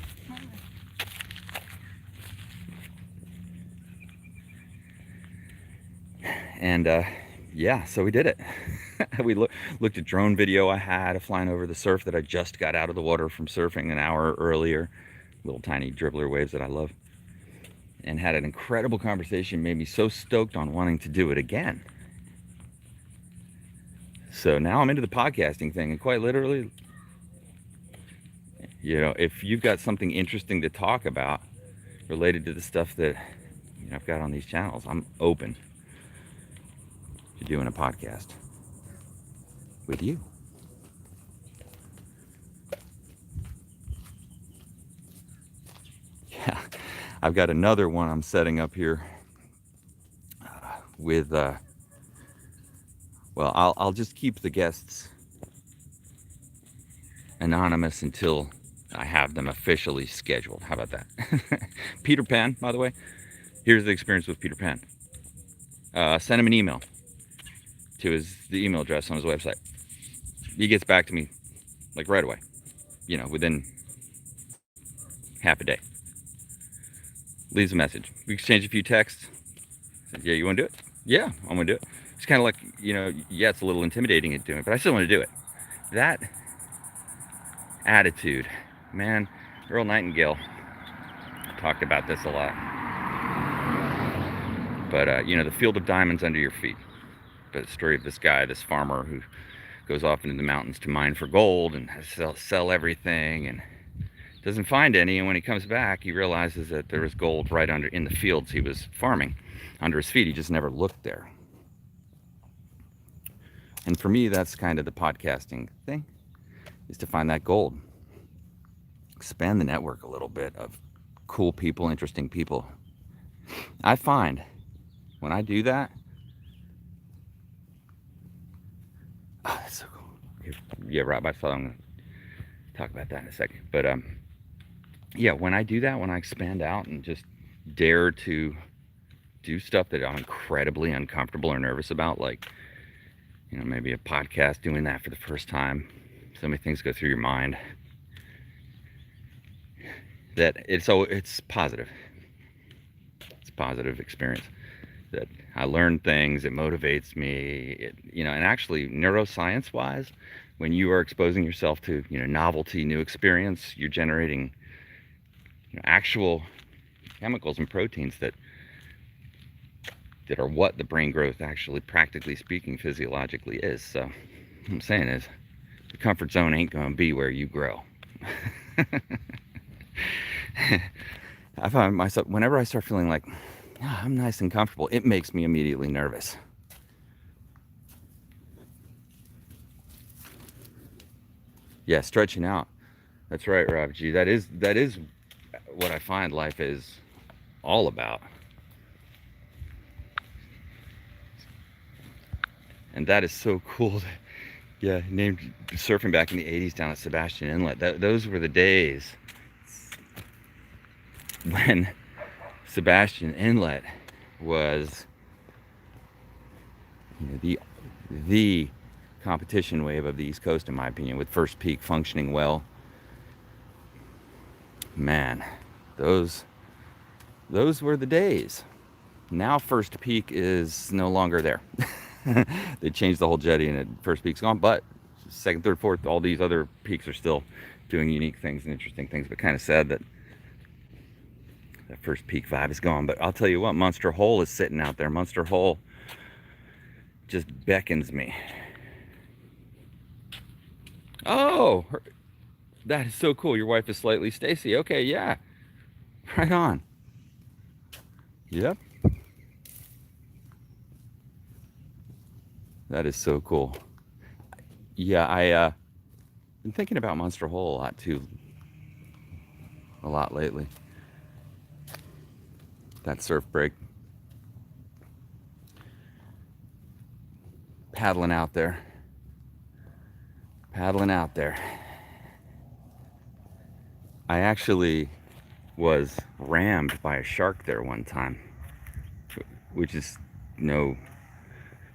And yeah, so we did it. We looked at drone video I had of flying over the surf that I just got out of the water from surfing an hour earlier, little tiny dribbler waves that I love, and had an incredible conversation. Made me so stoked on wanting to do it again. So now I'm into the podcasting thing, and quite literally, you know, if you've got something interesting to talk about related to the stuff that, you know, I've got on these channels, I'm open to doing a podcast with you. Yeah, I've got another one I'm setting up here with, well, I'll just keep the guests anonymous until I have them officially scheduled. How about that? Peter Pan, by the way, here's the experience with Peter Pan. Send him an email to the email address on his website. He gets back to me like right away, you know, within half a day. Leaves a message. We exchange a few texts. Says, yeah, you want to do it? Yeah, I'm going to do it. It's kind of like, you know, yeah, it's a little intimidating at doing it, but I still want to do it. That attitude, man, Earl Nightingale talked about this a lot. But, you know, the field of diamonds under your feet. But the story of this guy, this farmer who goes off into the mountains to mine for gold and sell everything, and doesn't find any. And when he comes back, he realizes that there was gold right under in the fields he was farming, under his feet. He just never looked there. And for me, that's kind of the podcasting thing, is to find that gold. Expand the network a little bit of cool people, interesting people. I find when I do that, oh, that's so cool. Yeah, Rob, I thought I'm going to talk about that in a second. But yeah, when I do that, when I expand out and just dare to do stuff that I'm incredibly uncomfortable or nervous about, like, you know, maybe a podcast, doing that for the first time, so many things go through your mind, that it's positive. It's a positive experience. That I learn things, it motivates me, you know, and actually neuroscience wise, when you are exposing yourself to, you know, novelty, new experience, you're generating, you know, actual chemicals and proteins that are what the brain growth actually, practically speaking, physiologically is. So what I'm saying is the comfort zone ain't going to be where you grow. I find myself, whenever I start feeling like, oh, I'm nice and comfortable, it makes me immediately nervous. Yeah, stretching out. That's right, Rob G. That is what I find life is all about. And that is so cool. Yeah, named surfing back in the 80s down at Sebastian Inlet. Those were the days when Sebastian Inlet was, you know, the competition wave of the East Coast, in my opinion, with First Peak functioning well. Man, those were the days. Now First Peak is no longer there. They changed the whole jetty and First Peak's gone, but second, third, fourth, all these other peaks are still doing unique things and interesting things, but kind of sad that that First Peak vibe is gone. But I'll tell you what, Munster Hole is sitting out there. Munster Hole just beckons me. Oh, that is so cool. Your wife is Slightly Stacy. Okay, yeah. Right on. Yep. That is so cool. Yeah, I been thinking about Munster Hole a lot too. A lot lately. That surf break. Paddling out there. Paddling out there. I actually was rammed by a shark there one time, which is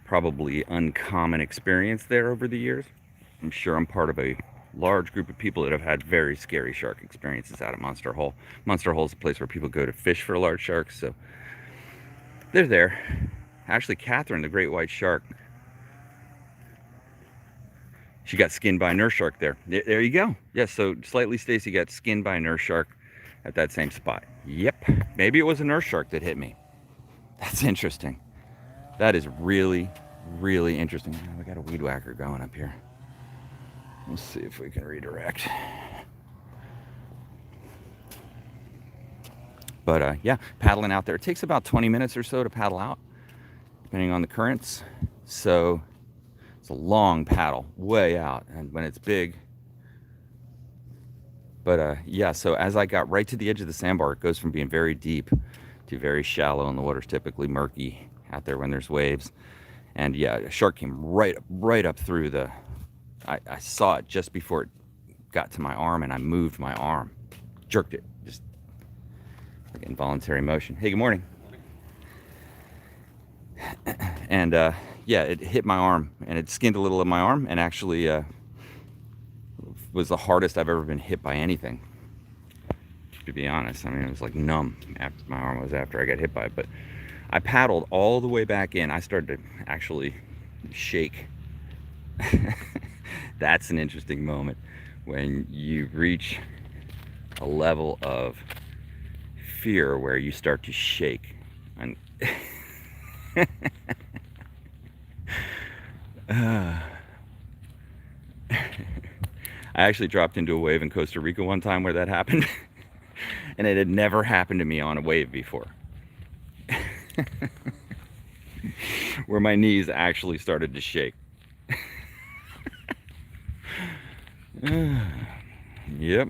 probably uncommon experience there over the years. I'm sure I'm part of a large group of people that have had very scary shark experiences out at Munster Hole. Munster Hole is a place where people go to fish for large sharks, so they're there. Actually, Catherine, the great white shark, she got skinned by a nurse shark there. There you go. Yes, so Slightly Stacy got skinned by a nurse shark at that same spot. Yep. Maybe it was a nurse shark that hit me. That's interesting. That is really, really interesting. We got a weed whacker going up here. Let's see if we can redirect. But yeah, paddling out there. It takes about 20 minutes or so to paddle out, depending on the currents. So it's a long paddle, way out, and when it's big. But yeah, so as I got right to the edge of the sandbar, it goes from being very deep to very shallow, and the water's typically murky out there when there's waves. And yeah, a shark came right up through the, I saw it just before it got to my arm, and I moved my arm, jerked it, just like involuntary motion. Hey, good morning. And yeah, it hit my arm, and it skinned a little of my arm, and actually was the hardest I've ever been hit by anything, to be honest. I mean, it was like numb after my arm was after I got hit by it. But I paddled all the way back in. I started to actually shake. That's an interesting moment when you reach a level of fear where you start to shake. And I actually dropped into a wave in Costa Rica one time where that happened. And it had never happened to me on a wave before. Where my knees actually started to shake. Yep.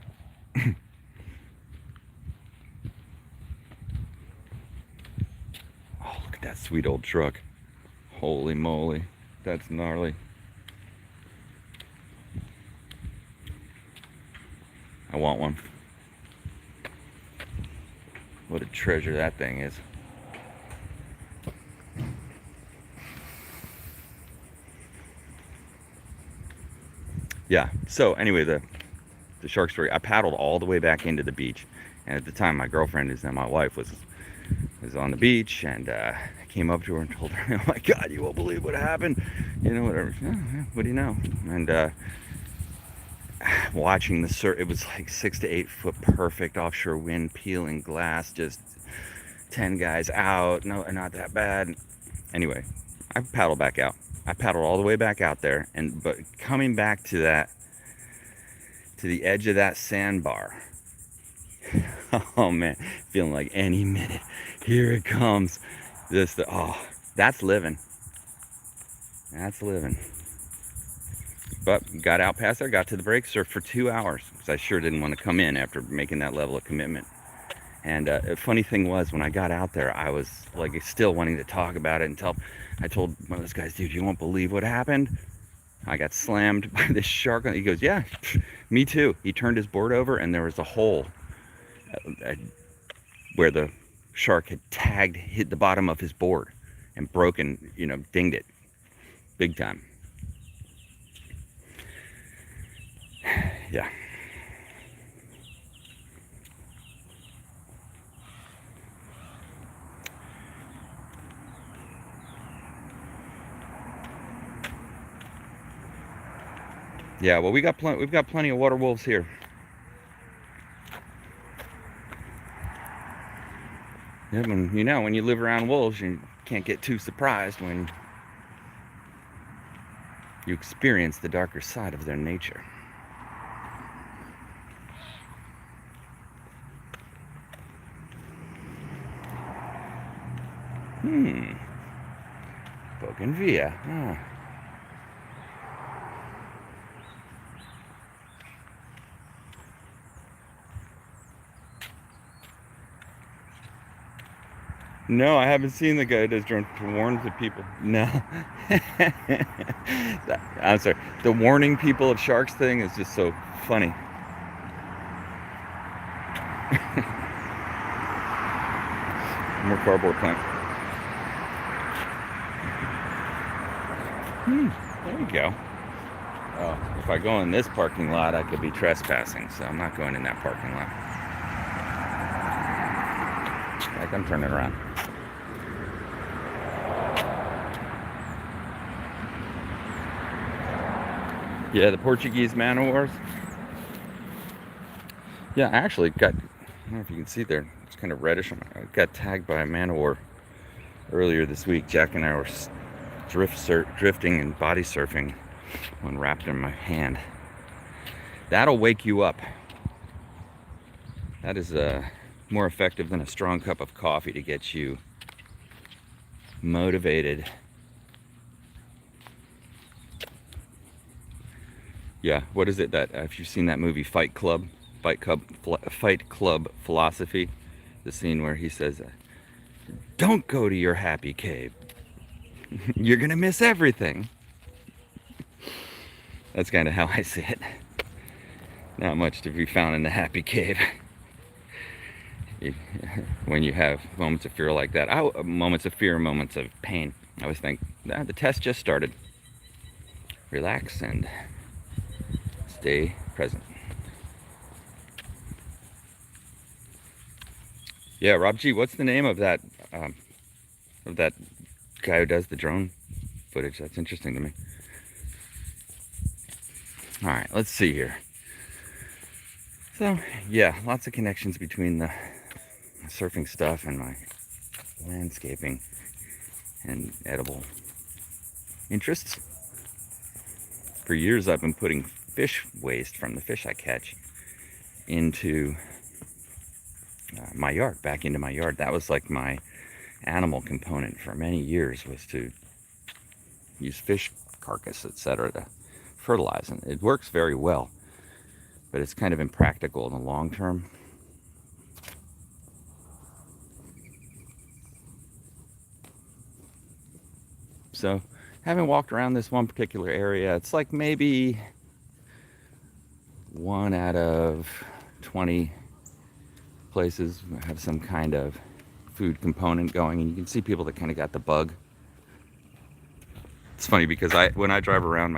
Oh, look at that sweet old truck. Holy moly. That's gnarly. I want one. What a treasure that thing is. Yeah, so anyway, the shark story, I paddled all the way back into the beach, and at the time my girlfriend, who's now my wife, was on the beach, and I came up to her and told her, oh my god, you won't believe what happened, you know, whatever. Oh, yeah, what do you know? And watching the surf, it was like 6 to 8 foot perfect offshore wind, peeling glass, just 10 guys out, no, not that bad. Anyway, I paddled back out. I paddled all the way back out there, but coming back to the edge of that sandbar, oh man, feeling like any minute, here it comes. That's living. That's living. But got out past there, got to the break, surfed for 2 hours, because I sure didn't want to come in after making that level of commitment. And a funny thing was, when I got out there, I was like still wanting to talk about it until I told one of those guys, dude, you won't believe what happened. I got slammed by this shark. He goes, yeah, me too. He turned his board over, and there was a hole where the shark had hit the bottom of his board and broken, dinged it big time. Yeah. Yeah, well, we've got plenty of water wolves here. Yeah, when you live around wolves, you can't get too surprised when you experience the darker side of their nature. Bougainvillea. Ah. No, I haven't seen the guy who does drone to warn the people. No. I'm sorry. The warning people of sharks thing is just so funny. More cardboard plank. There you go. Oh, if I go in this parking lot, I could be trespassing, so I'm not going in that parking lot. Like, I'm turning around. Yeah, the Portuguese man o' wars. Yeah, I actually got, I don't know if you can see there, it's kind of reddish. I got tagged by a man o' war earlier this week. Jack and I were drifting and body surfing when wrapped in my hand. That'll wake you up. That is more effective than a strong cup of coffee to get you motivated. Yeah, what is it that, if you've seen that movie Fight Club Philosophy, the scene where he says, don't go to your happy cave. You're gonna miss everything. That's kind of how I see it. Not much to be found in the happy cave. When you have moments of fear like that, moments of fear, moments of pain, I always think, the test just started. Relax and stay present. Yeah, Rob G, what's the name of that guy who does the drone footage? That's interesting to me. All right, let's see here. So, yeah, lots of connections between the surfing stuff and my landscaping and edible interests. For years, I've been putting fish waste from the fish I catch into my yard, back into my yard. That was like my animal component for many years, was to use fish carcass, etc., to fertilize. And it works very well, but it's kind of impractical in the long term. So, having walked around this one particular area, it's like maybe 1 out of 20 places have some kind of food component going, and you can see people that kind of got the bug. It's funny because when I drive around,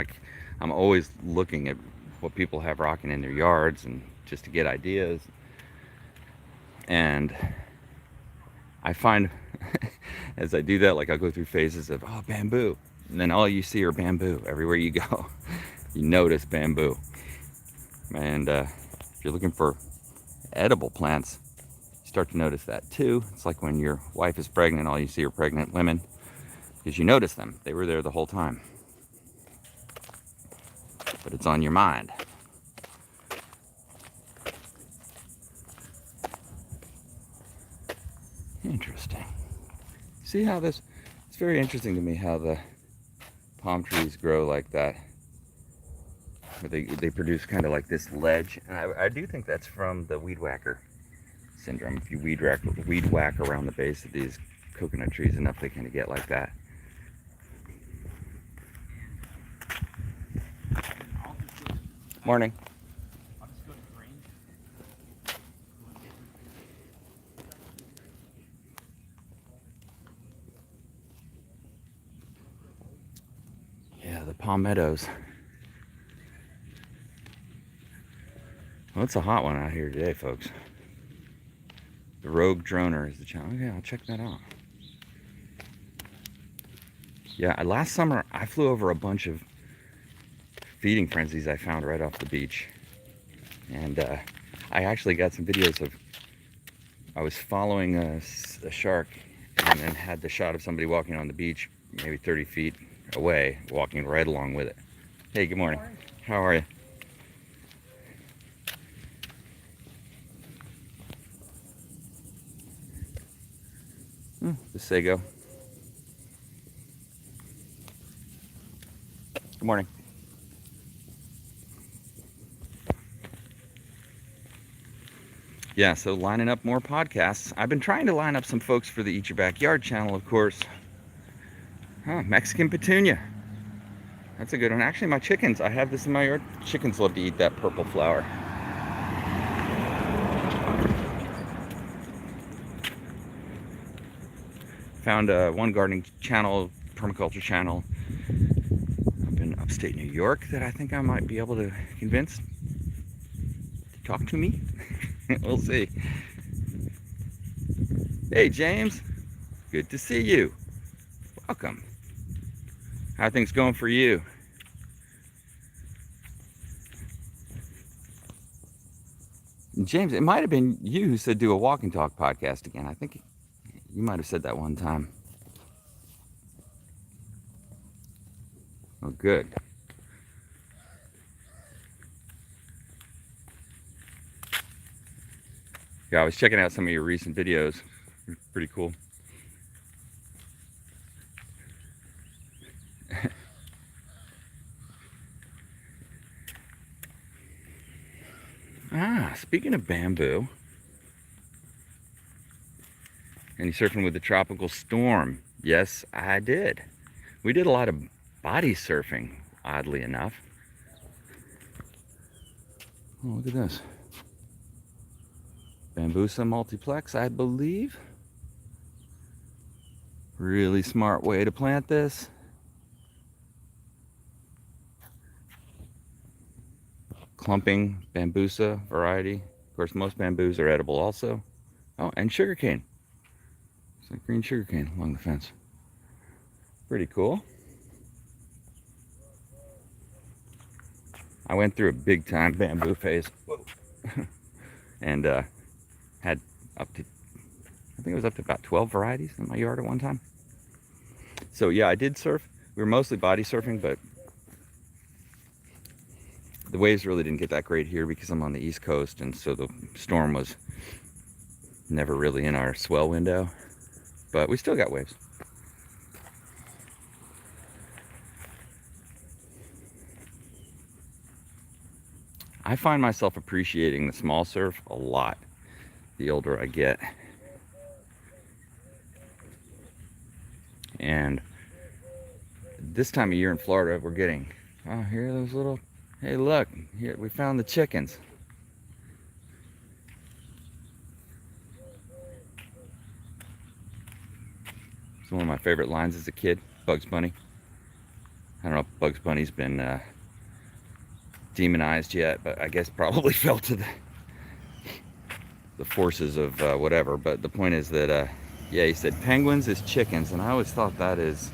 I'm always looking at what people have rocking in their yards, and just to get ideas. And I find as I do that, like I'll go through phases of, oh, bamboo, and then all you see are bamboo everywhere you go. You notice bamboo. And if you're looking for edible plants, you start to notice that too. It's like when your wife is pregnant, all you see are pregnant women, because you notice them. They were there the whole time. But it's on your mind. Interesting. See how it's very interesting to me how the palm trees grow like that. Where they produce kind of like this ledge. And I do think that's from the weed whacker syndrome. If you weed whack around the base of these coconut trees enough, they kind of get like that. Morning. Yeah, the palmettos. Well, it's a hot one out here today, folks. The Rogue Droner is the channel. Okay, I'll check that out. Yeah, last summer I flew over a bunch of feeding frenzies I found right off the beach. And I actually got some videos of, I was following a shark and then had the shot of somebody walking on the beach, maybe 30 feet away, walking right along with it. Hey, good morning. How are you? The sago. Good morning. Yeah, so lining up more podcasts. I've been trying to line up some folks for the Eat Your Backyard channel, of course. Mexican petunia. That's a good one. Actually, my chickens, I have this in my yard. Chickens love to eat that purple flower. Found one gardening channel, permaculture channel up in upstate New York that I think I might be able to convince to talk to me. We'll see. Hey, James. Good to see you. Welcome. How are things going for you? James, it might have been you who said do a walk and talk podcast again. I think you might have said that one time. Oh, good. Yeah, I was checking out some of your recent videos. Pretty cool. Speaking of bamboo, and you surfing with the tropical storm. Yes, I did. We did a lot of body surfing, oddly enough. Oh, look at this. Bambusa multiplex, I believe. Really smart way to plant this. Clumping bambusa variety. Of course, most bamboos are edible also. Oh, and sugarcane. It's like green sugarcane along the fence. Pretty cool. I went through a big time bamboo phase. Whoa. And had up to, I think it was up to about 12 varieties in my yard at one time. So yeah, I did surf. We were mostly body surfing, but the waves really didn't get that great here because I'm on the East Coast, and so the storm was never really in our swell window, but we still got waves. I find myself appreciating the small surf a lot the older I get. And this time of year in Florida, we're getting, oh, here are those little, hey, look, here we found the chickens. one of my favorite lines as a kid, Bugs Bunny. I don't know if Bugs Bunny's been demonized yet, but I guess probably fell to the forces of whatever. But the point is that, yeah, he said penguins is chickens, and I always thought that is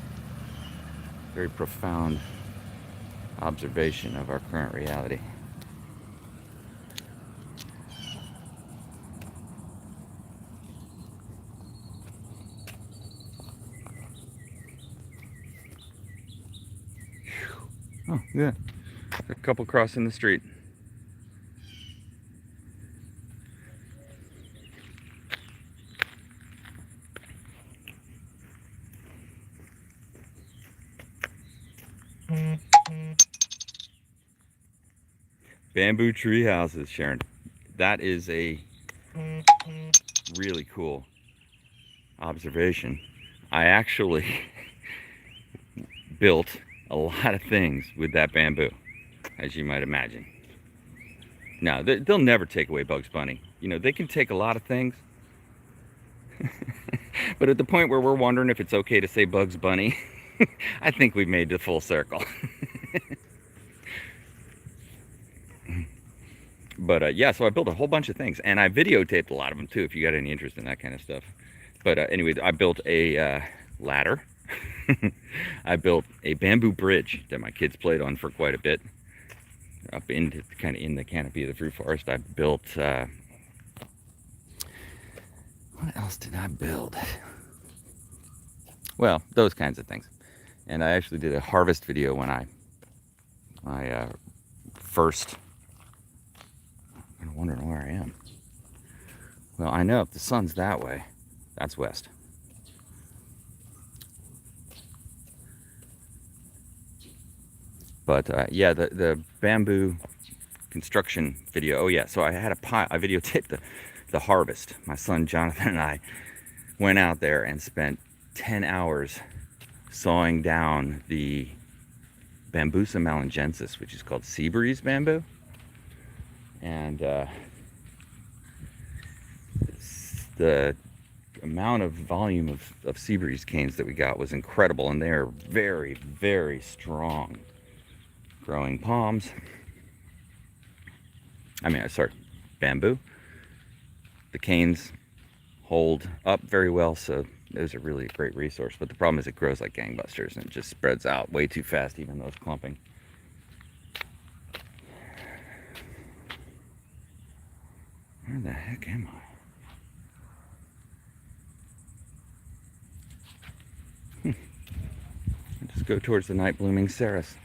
a very profound observation of our current reality. Oh, yeah. A couple crossing the street. Bamboo tree houses, Sharon. That is a really cool observation. I actually built a lot of things with that bamboo, as you might imagine. Now, they'll never take away Bugs Bunny. You know, they can take a lot of things. But at the point where we're wondering if it's okay to say Bugs Bunny, I think we've made the full circle. But yeah, so I built a whole bunch of things, and I videotaped a lot of them too, if you got any interest in that kind of stuff. But anyway, I built a ladder. I built a bamboo bridge that my kids played on for quite a bit, up into kind of in the canopy of the fruit forest. I built, what else did I build? Well, those kinds of things. And I actually did a harvest video when I first, I'm wondering where I am. Well, I know if the sun's that way, that's west. But yeah, the bamboo construction video. Oh yeah, so I had a pile. I videotaped the harvest. My son Jonathan and I went out there and spent 10 hours sawing down the Bambusa malingensis, which is called sea breeze bamboo. And the amount of volume of sea breeze canes that we got was incredible, and they're very, very strong growing palms. Bamboo. The canes hold up very well, so those are really a great resource. But the problem is it grows like gangbusters and it just spreads out way too fast, even though it's clumping. Where the heck am I? I just go towards the night blooming cereus.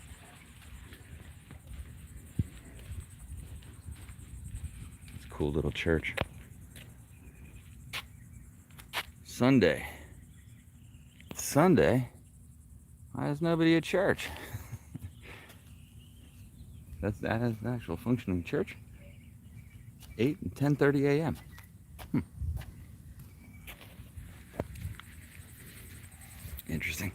It's a cool little church. Sunday. Why is nobody at church? That is an actual functioning church. 8 and 10:30 a.m. Interesting.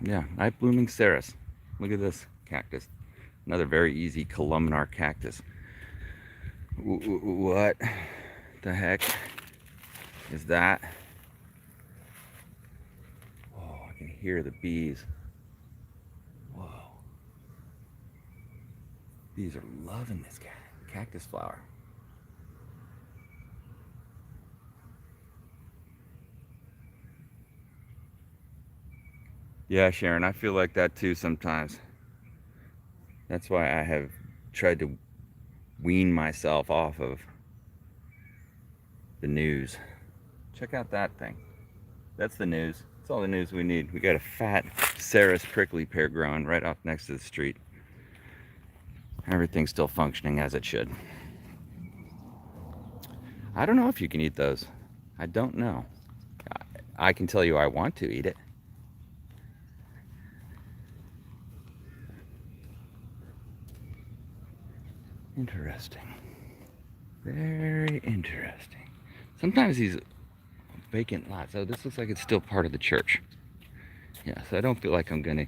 Yeah, night blooming cereus. Look at this cactus. Another very easy columnar cactus. What the heck is that? Oh, I can hear the bees. Whoa. Bees are loving this cactus flower. Yeah, Sharon, I feel like that too sometimes. That's why I have tried to wean myself off of the news. Check out that thing. That's the news. That's all the news we need. We got a fat cereus prickly pear growing right off next to the street. Everything's still functioning as it should. I don't know if you can eat those. I don't know. I can tell you I want to eat it. Interesting. Very interesting. Sometimes these vacant lots. Oh, this looks like it's still part of the church. Yeah, so I don't feel like I'm gonna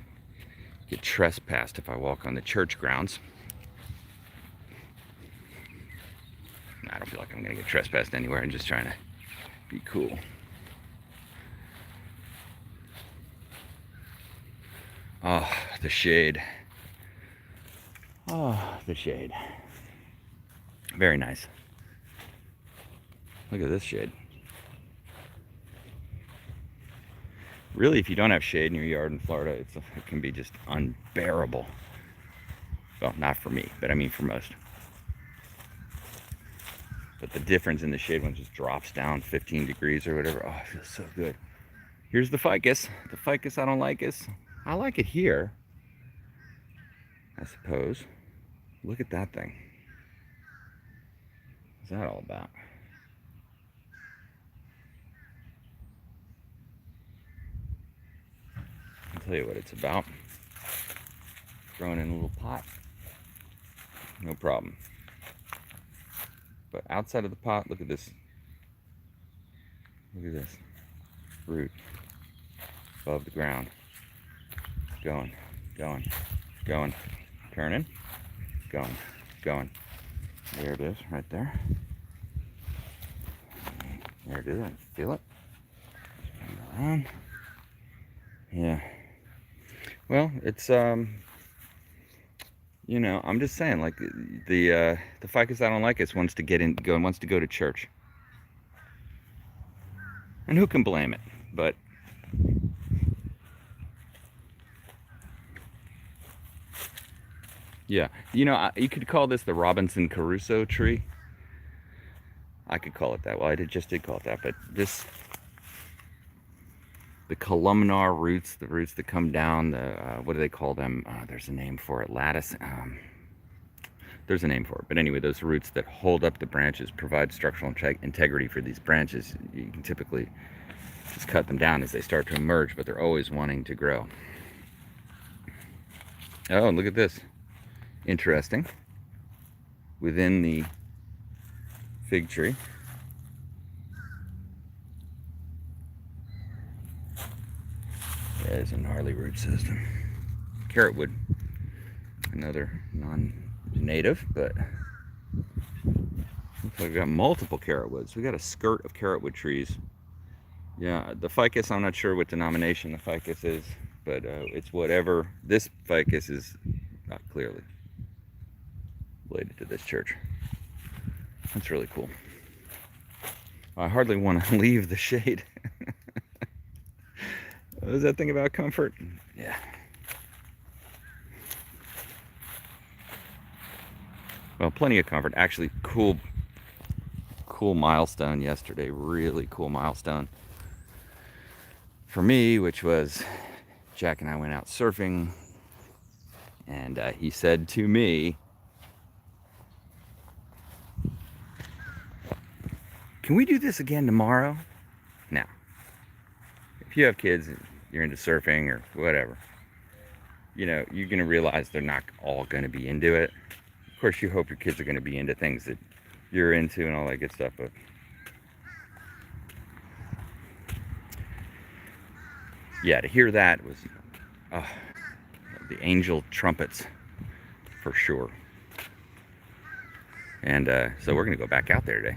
get trespassed if I walk on the church grounds. I don't feel like I'm gonna get trespassed anywhere. I'm just trying to be cool. Oh, the shade. Oh, the shade. Very nice. Look at this shade. Really, if you don't have shade in your yard in Florida, it can be just unbearable. Well, not for me, but I mean for most. But the difference in the shade one just drops down 15 degrees or whatever. Oh, it feels so good. Here's the ficus. The ficus I don't like is, I like it here, I suppose. Look at that thing. What's that all about? I'll tell you what it's about. Growing in a little pot, no problem. But outside of the pot, look at this. Look at this root above the ground. Going, going, going, turning, going, going. There it is, right there. There it is. I feel it. Spin it around. Yeah. Well, it's you know, I'm just saying, like the ficus I don't like is wants to go to church, and who can blame it? But yeah, you know, you could call this the Robinson Crusoe tree. I could call it that. Well, just did call it that, but this, the columnar roots, the roots that come down, the what do they call them? There's a name for it. Lattice. There's a name for it, but anyway, those roots that hold up the branches provide structural integrity for these branches. You can typically just cut them down as they start to emerge, but they're always wanting to grow. Oh, look at this. Interesting. Within the fig tree, there's a gnarly root system. Carrot wood, another non-native, but looks like we've got multiple carrot woods. We got a skirt of carrot wood trees. Yeah, the ficus, I'm not sure what denomination the ficus is, but it's whatever. This ficus is not clearly related to this church. That's really cool. I hardly want to leave the shade. What is that thing about comfort? Yeah. Well, plenty of comfort. Actually, cool milestone yesterday. Really cool milestone for me, which was Jack and I went out surfing, and he said to me, "Can we do this again tomorrow?" Now, if you have kids, you're into surfing or whatever, you know, you're going to realize they're not all going to be into it. Of course, you hope your kids are going to be into things that you're into and all that good stuff, but yeah, to hear that was the angel trumpets for sure. And so we're going to go back out there today.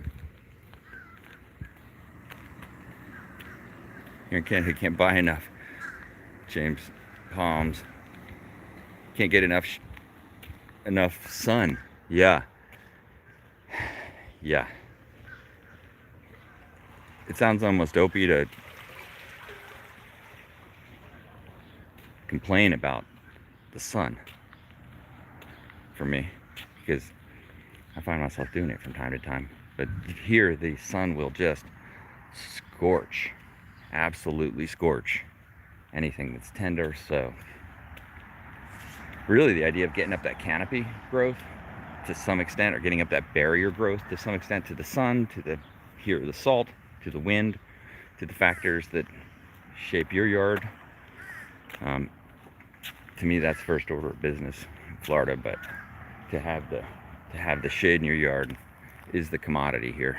Here in Canada, you can't buy enough James palms. Can't get enough sun. Yeah. Yeah. It sounds almost dopey to complain about the sun for me, because I find myself doing it from time to time. But here, the sun will just scorch, absolutely scorch anything that's tender. So really the idea of getting up that canopy growth to some extent, or getting up that barrier growth to some extent, to the sun, to the salt, to the wind, to the factors that shape your yard, to me that's first order of business in Florida. But to have the shade in your yard is the commodity here.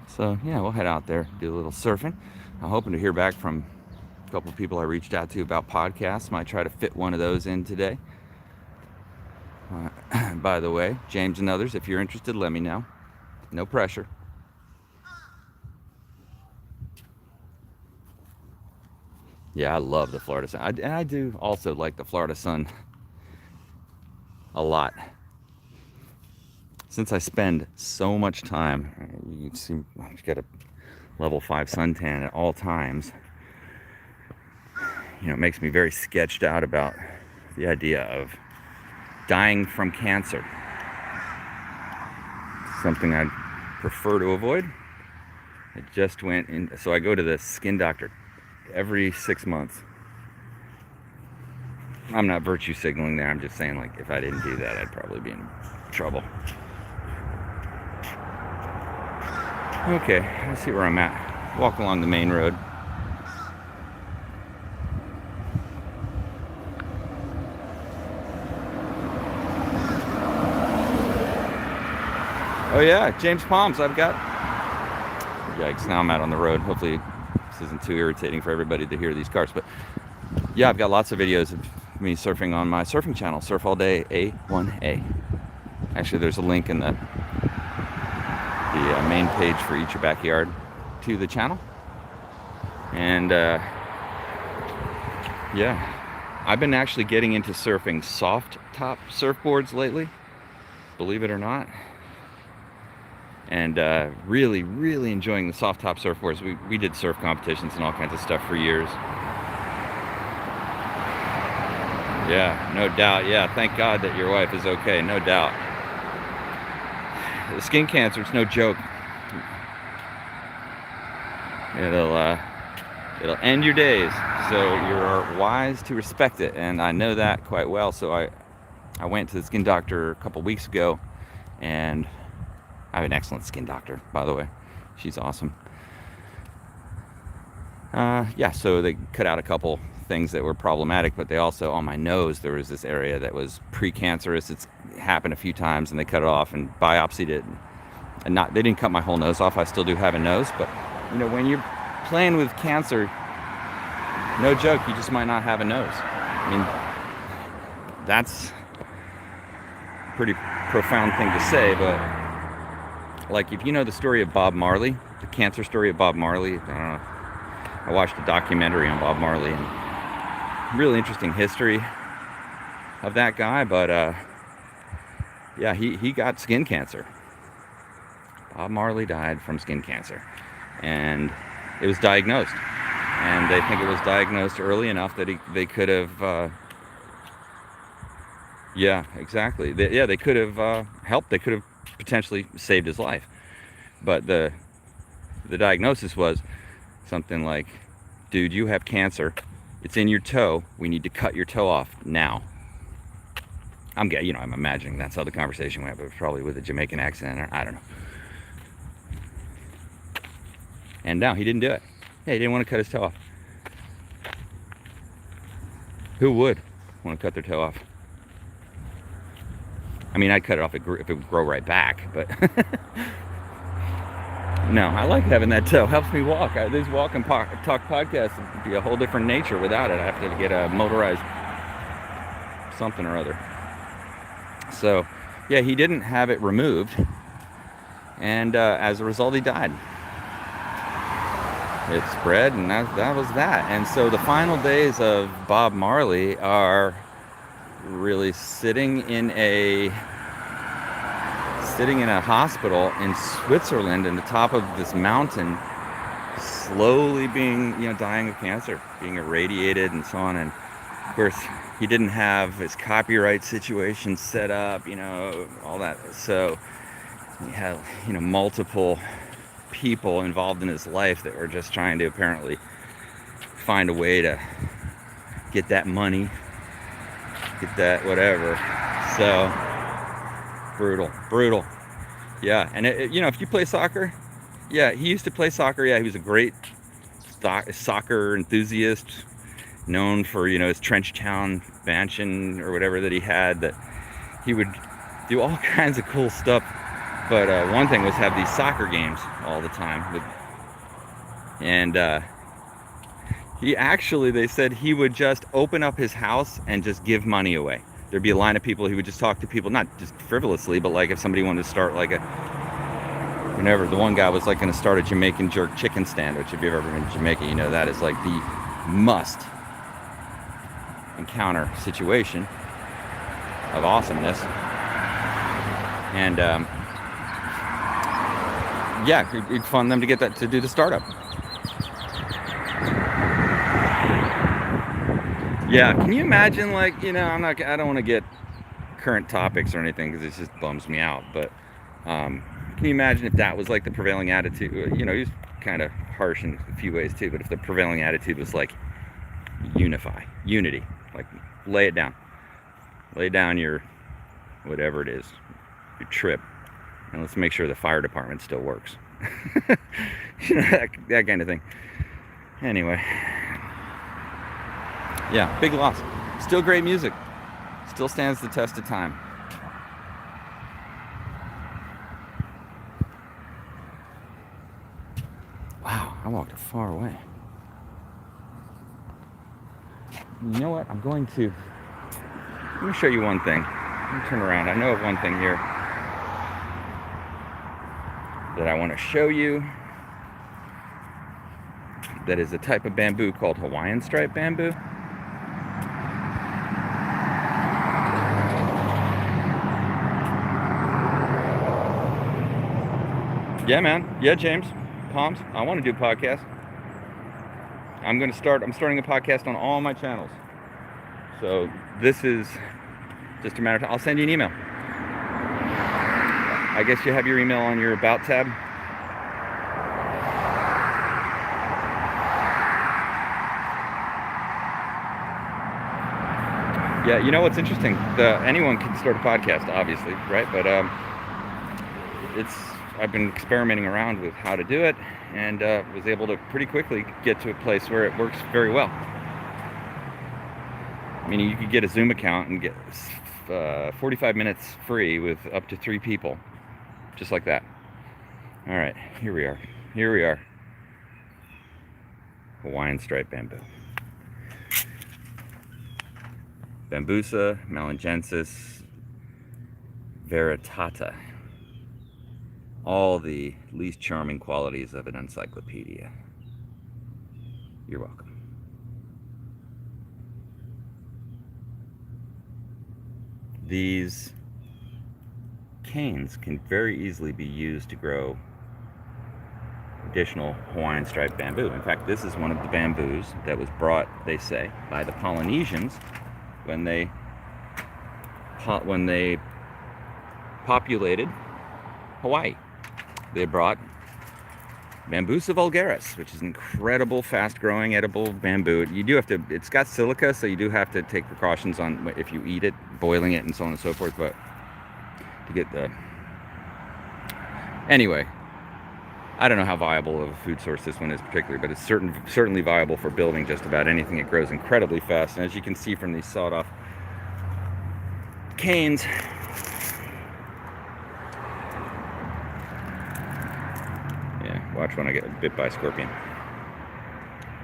So yeah, we'll head out there, do a little surfing. I'm hoping to hear back from a couple of people I reached out to about podcasts. Might try to fit one of those in today. By the way, James and others, if you're interested, let me know. No pressure. Yeah, I love the Florida sun. And I do also like the Florida sun a lot. Since I spend so much time, you can see I've got a level 5 suntan at all times. You know, it makes me very sketched out about the idea of dying from cancer. Something I'd prefer to avoid. I just went in, so I go to the skin doctor every 6 months. I'm not virtue signaling there. I'm just saying, like, if I didn't do that, I'd probably be in trouble. Okay, let's see where I'm at. Walk along the main road. Oh yeah, James Palms, I've got. Yikes, now I'm out on the road. Hopefully this isn't too irritating for everybody to hear these cars. But yeah, I've got lots of videos of me surfing on my surfing channel, Surf All Day A1A. Actually, there's a link in the main page for Eat Your Backyard to the channel. And yeah, I've been actually getting into surfing soft top surfboards lately, believe it or not. And really, really enjoying the soft top surfboards. We did surf competitions and all kinds of stuff for years. Yeah, no doubt. Yeah, thank God that your wife is okay, no doubt. The skin cancer, it's no joke. It'll end your days. So you're wise to respect it, and I know that quite well. So I went to the skin doctor a couple weeks ago, and I have an excellent skin doctor, by the way. She's awesome. Yeah, so they cut out a couple things that were problematic, but they also, on my nose, there was this area that was precancerous. It's happened a few times, and they cut it off and biopsied it. And they didn't cut my whole nose off. I still do have a nose, but you know, when you're playing with cancer, no joke, you just might not have a nose. I mean, that's a pretty profound thing to say, but like, if you know the story of Bob Marley, the cancer story of Bob Marley, I don't know, I watched a documentary on Bob Marley, and really interesting history of that guy, but yeah, he got skin cancer. Bob Marley died from skin cancer, and it was diagnosed, and they think it was diagnosed early enough that they could have yeah, exactly. They could have helped. They could have potentially saved his life. But the diagnosis was something like, dude, you have cancer. It's in your toe. We need to cut your toe off now. I'm imagining that's how the conversation went, but probably with a Jamaican accent, or I don't know. And no, he didn't do it. Yeah, he didn't want to cut his toe off. Who would want to cut their toe off? I mean, I'd cut it off if it would grow right back, but no, I like having that toe. Helps me walk. These walk and talk podcasts would be a whole different nature without it. I have to get a motorized something or other. So, yeah, he didn't have it removed, and as a result, he died. It spread, and that was that. And so the final days of Bob Marley are really sitting in a hospital in Switzerland, in the top of this mountain, slowly being, dying of cancer, being irradiated and so on. And of course, he didn't have his copyright situation set up, all that. So he had, multiple people involved in his life that were just trying to apparently find a way to get that money, get that whatever. So brutal. Yeah, and if you play soccer, yeah, he used to play soccer. Yeah, he was a great soccer enthusiast, known for his Trench Town mansion or whatever that he had. That he would do all kinds of cool stuff. But one thing was have these soccer games all the time. And they said he would just open up his house and just give money away. there'd be a line of people who would just talk to people, not just frivolously, but like if somebody wanted to start like whenever the one guy was like going to start a Jamaican jerk chicken stand, which if you've ever been to Jamaica, you know that is like the must encounter situation of awesomeness. And yeah, it'd fund them to get that, to do the startup. Yeah, can you imagine, like, you know, I don't want to get current topics or anything because it just bums me out, but can you imagine if that was like the prevailing attitude? You know, he's kind of harsh in a few ways too, but if the prevailing attitude was like unity, like lay down your whatever it is, your trip, and let's make sure the fire department still works. You know, that kind of thing. Anyway, yeah, big loss. Still great music. Still stands the test of time. Wow, I walked far away. You know what? Let me show you one thing. Let me turn around. I know of one thing here that I want to show you. That is a type of bamboo called Hawaiian stripe bamboo. Yeah, man. Yeah, James. Palms. I want to do a podcast. I'm starting a podcast on all my channels. So this is just a matter of time. I'll send you an email. I guess you have your email on your About tab. Yeah, you know what's interesting? Anyone can start a podcast, obviously, right? But I've been experimenting around with how to do it, and was able to pretty quickly get to a place where it works very well. I mean, you could get a Zoom account and get 45 minutes free with up to 3 people, just like that. All right, here we are. Hawaiian stripe bamboo. Bambusa melangensis veritata. All the least charming qualities of an encyclopedia. You're welcome. These canes can very easily be used to grow additional Hawaiian stripe bamboo. In fact, this is one of the bamboos that was brought, they say, by the Polynesians when they populated Hawaii. They brought Bambusa vulgaris, which is an incredible, fast-growing, edible bamboo. You do have to, it's got silica, so you do have to take precautions on if you eat it, boiling it, and so on and so forth, but to get the... Anyway, I don't know how viable of a food source this one is particularly, but it's certainly viable for building just about anything. It grows incredibly fast, and as you can see from these sawed-off canes, watch when I get bit by a scorpion.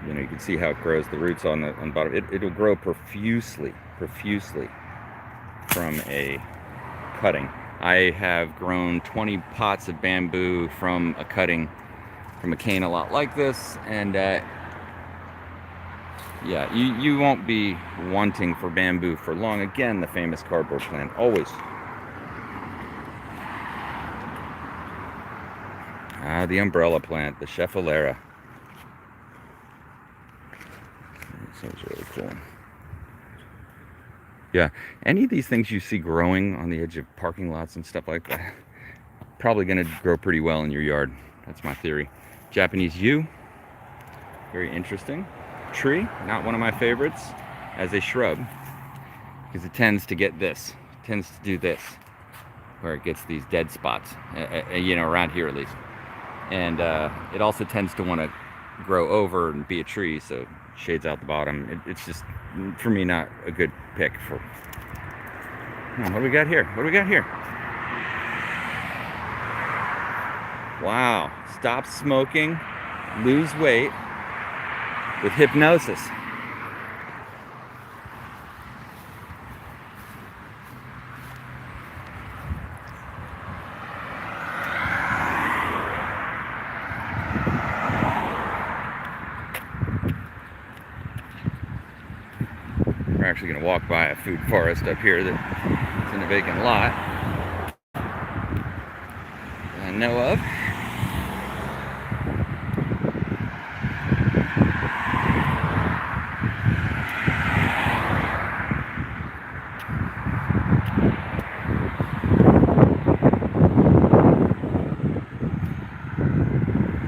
You know, you can see how it grows. The roots on the bottom. It'll grow profusely from a cutting. I have grown 20 pots of bamboo from a cutting from a cane a lot like this, and yeah, you won't be wanting for bamboo for long. Again, the famous cardboard plant, always. The umbrella plant, the Scheffalera. This one's really cool. Yeah, any of these things you see growing on the edge of parking lots and stuff like that, probably going to grow pretty well in your yard. That's my theory. Japanese yew, very interesting. Tree, not one of my favorites as a shrub, because it tends to get this, tends to do this, where it gets these dead spots, you know, around here at least. And it also tends to want to grow over and be a tree, so it shades out the bottom. It's just, for me, not a good pick for... What do we got here? Wow. Stop smoking, lose weight with hypnosis. actually going to walk by a food forest up here that's in a vacant lot that I know of.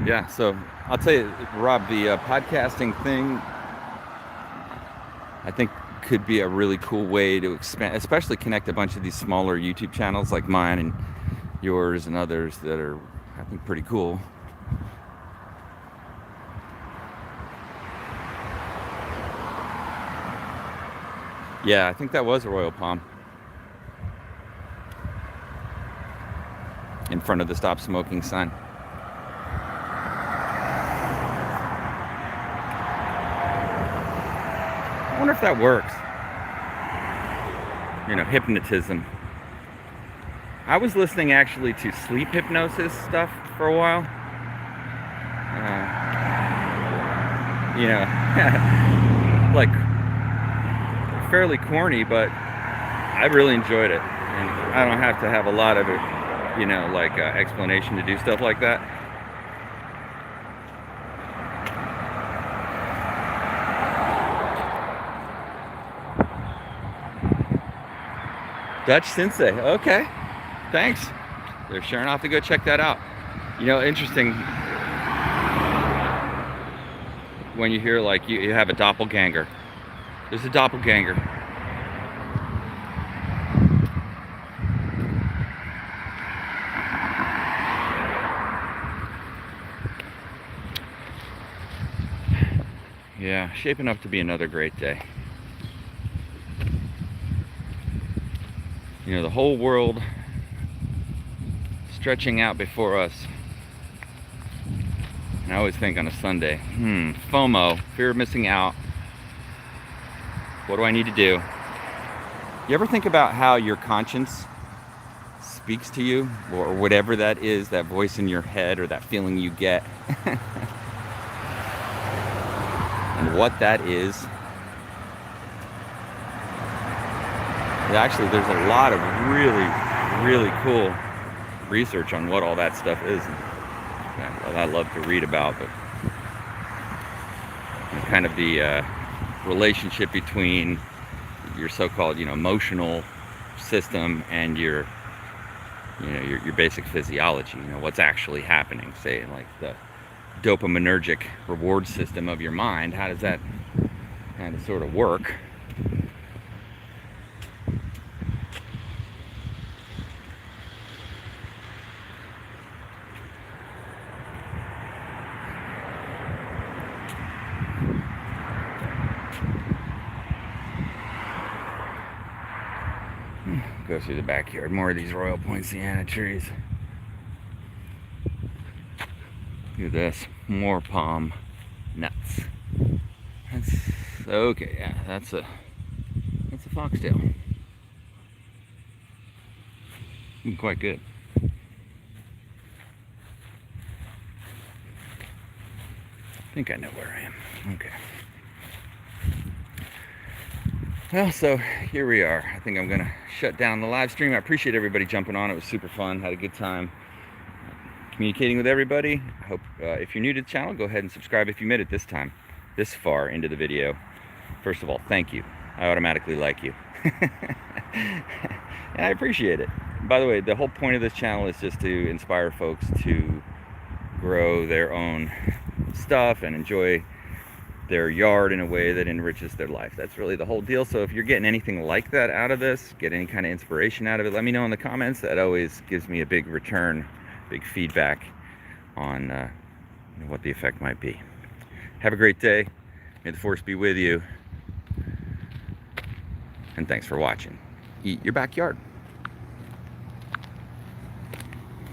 Yeah, so I'll tell you, Rob, the podcasting thing, I think could be a really cool way to expand, especially connect a bunch of these smaller YouTube channels like mine and yours and others that are, I think, pretty cool. Yeah, I think that was a royal palm in front of the stop smoking sign. I wonder if that works. You know, hypnotism. I was listening actually to sleep hypnosis stuff for a while. You know, like fairly corny, but I really enjoyed it. And I don't have to have a lot of it, you know, like explanation to do stuff like that. Dutch Sensei, okay, thanks. They're sharing. I'll have to go check that out. You know, interesting when you hear like you have a doppelganger. There's a doppelganger. Yeah, shaping up to be another great day. You know, the whole world stretching out before us. And I always think on a Sunday, FOMO, fear of missing out. What do I need to do? You ever think about how your conscience speaks to you, or whatever that is, that voice in your head or that feeling you get? And what that is? Actually, there's a lot of really, really cool research on what all that stuff is. And I love to read about, but kind of the relationship between your so-called, you know, emotional system and your, you know, your basic physiology. You know, what's actually happening. Say, like the dopaminergic reward system of your mind. How does that kind of sort of work? Go through the backyard. More of these Royal Poinciana trees. Look at this. More palm nuts. That's okay. Yeah, that's a foxtail. Quite good. I think I know where I am. Okay. Well, so here we are. I think I'm gonna shut down the live stream. I appreciate everybody jumping on. It was super fun. Had a good time communicating with everybody. I hope if you're new to the channel, go ahead and subscribe if you made it this far into the video. First of all, thank you. I automatically like you. And I appreciate it. By the way, the whole point of this channel is just to inspire folks to grow their own stuff and enjoy their yard in a way that enriches their life. That's really the whole deal. So if you're getting anything like that out of this, get any kind of inspiration out of it, let me know in the comments. That always gives me a big return, big feedback on what the effect might be. Have a great day. May the force be with you. And thanks for watching. Eat your backyard.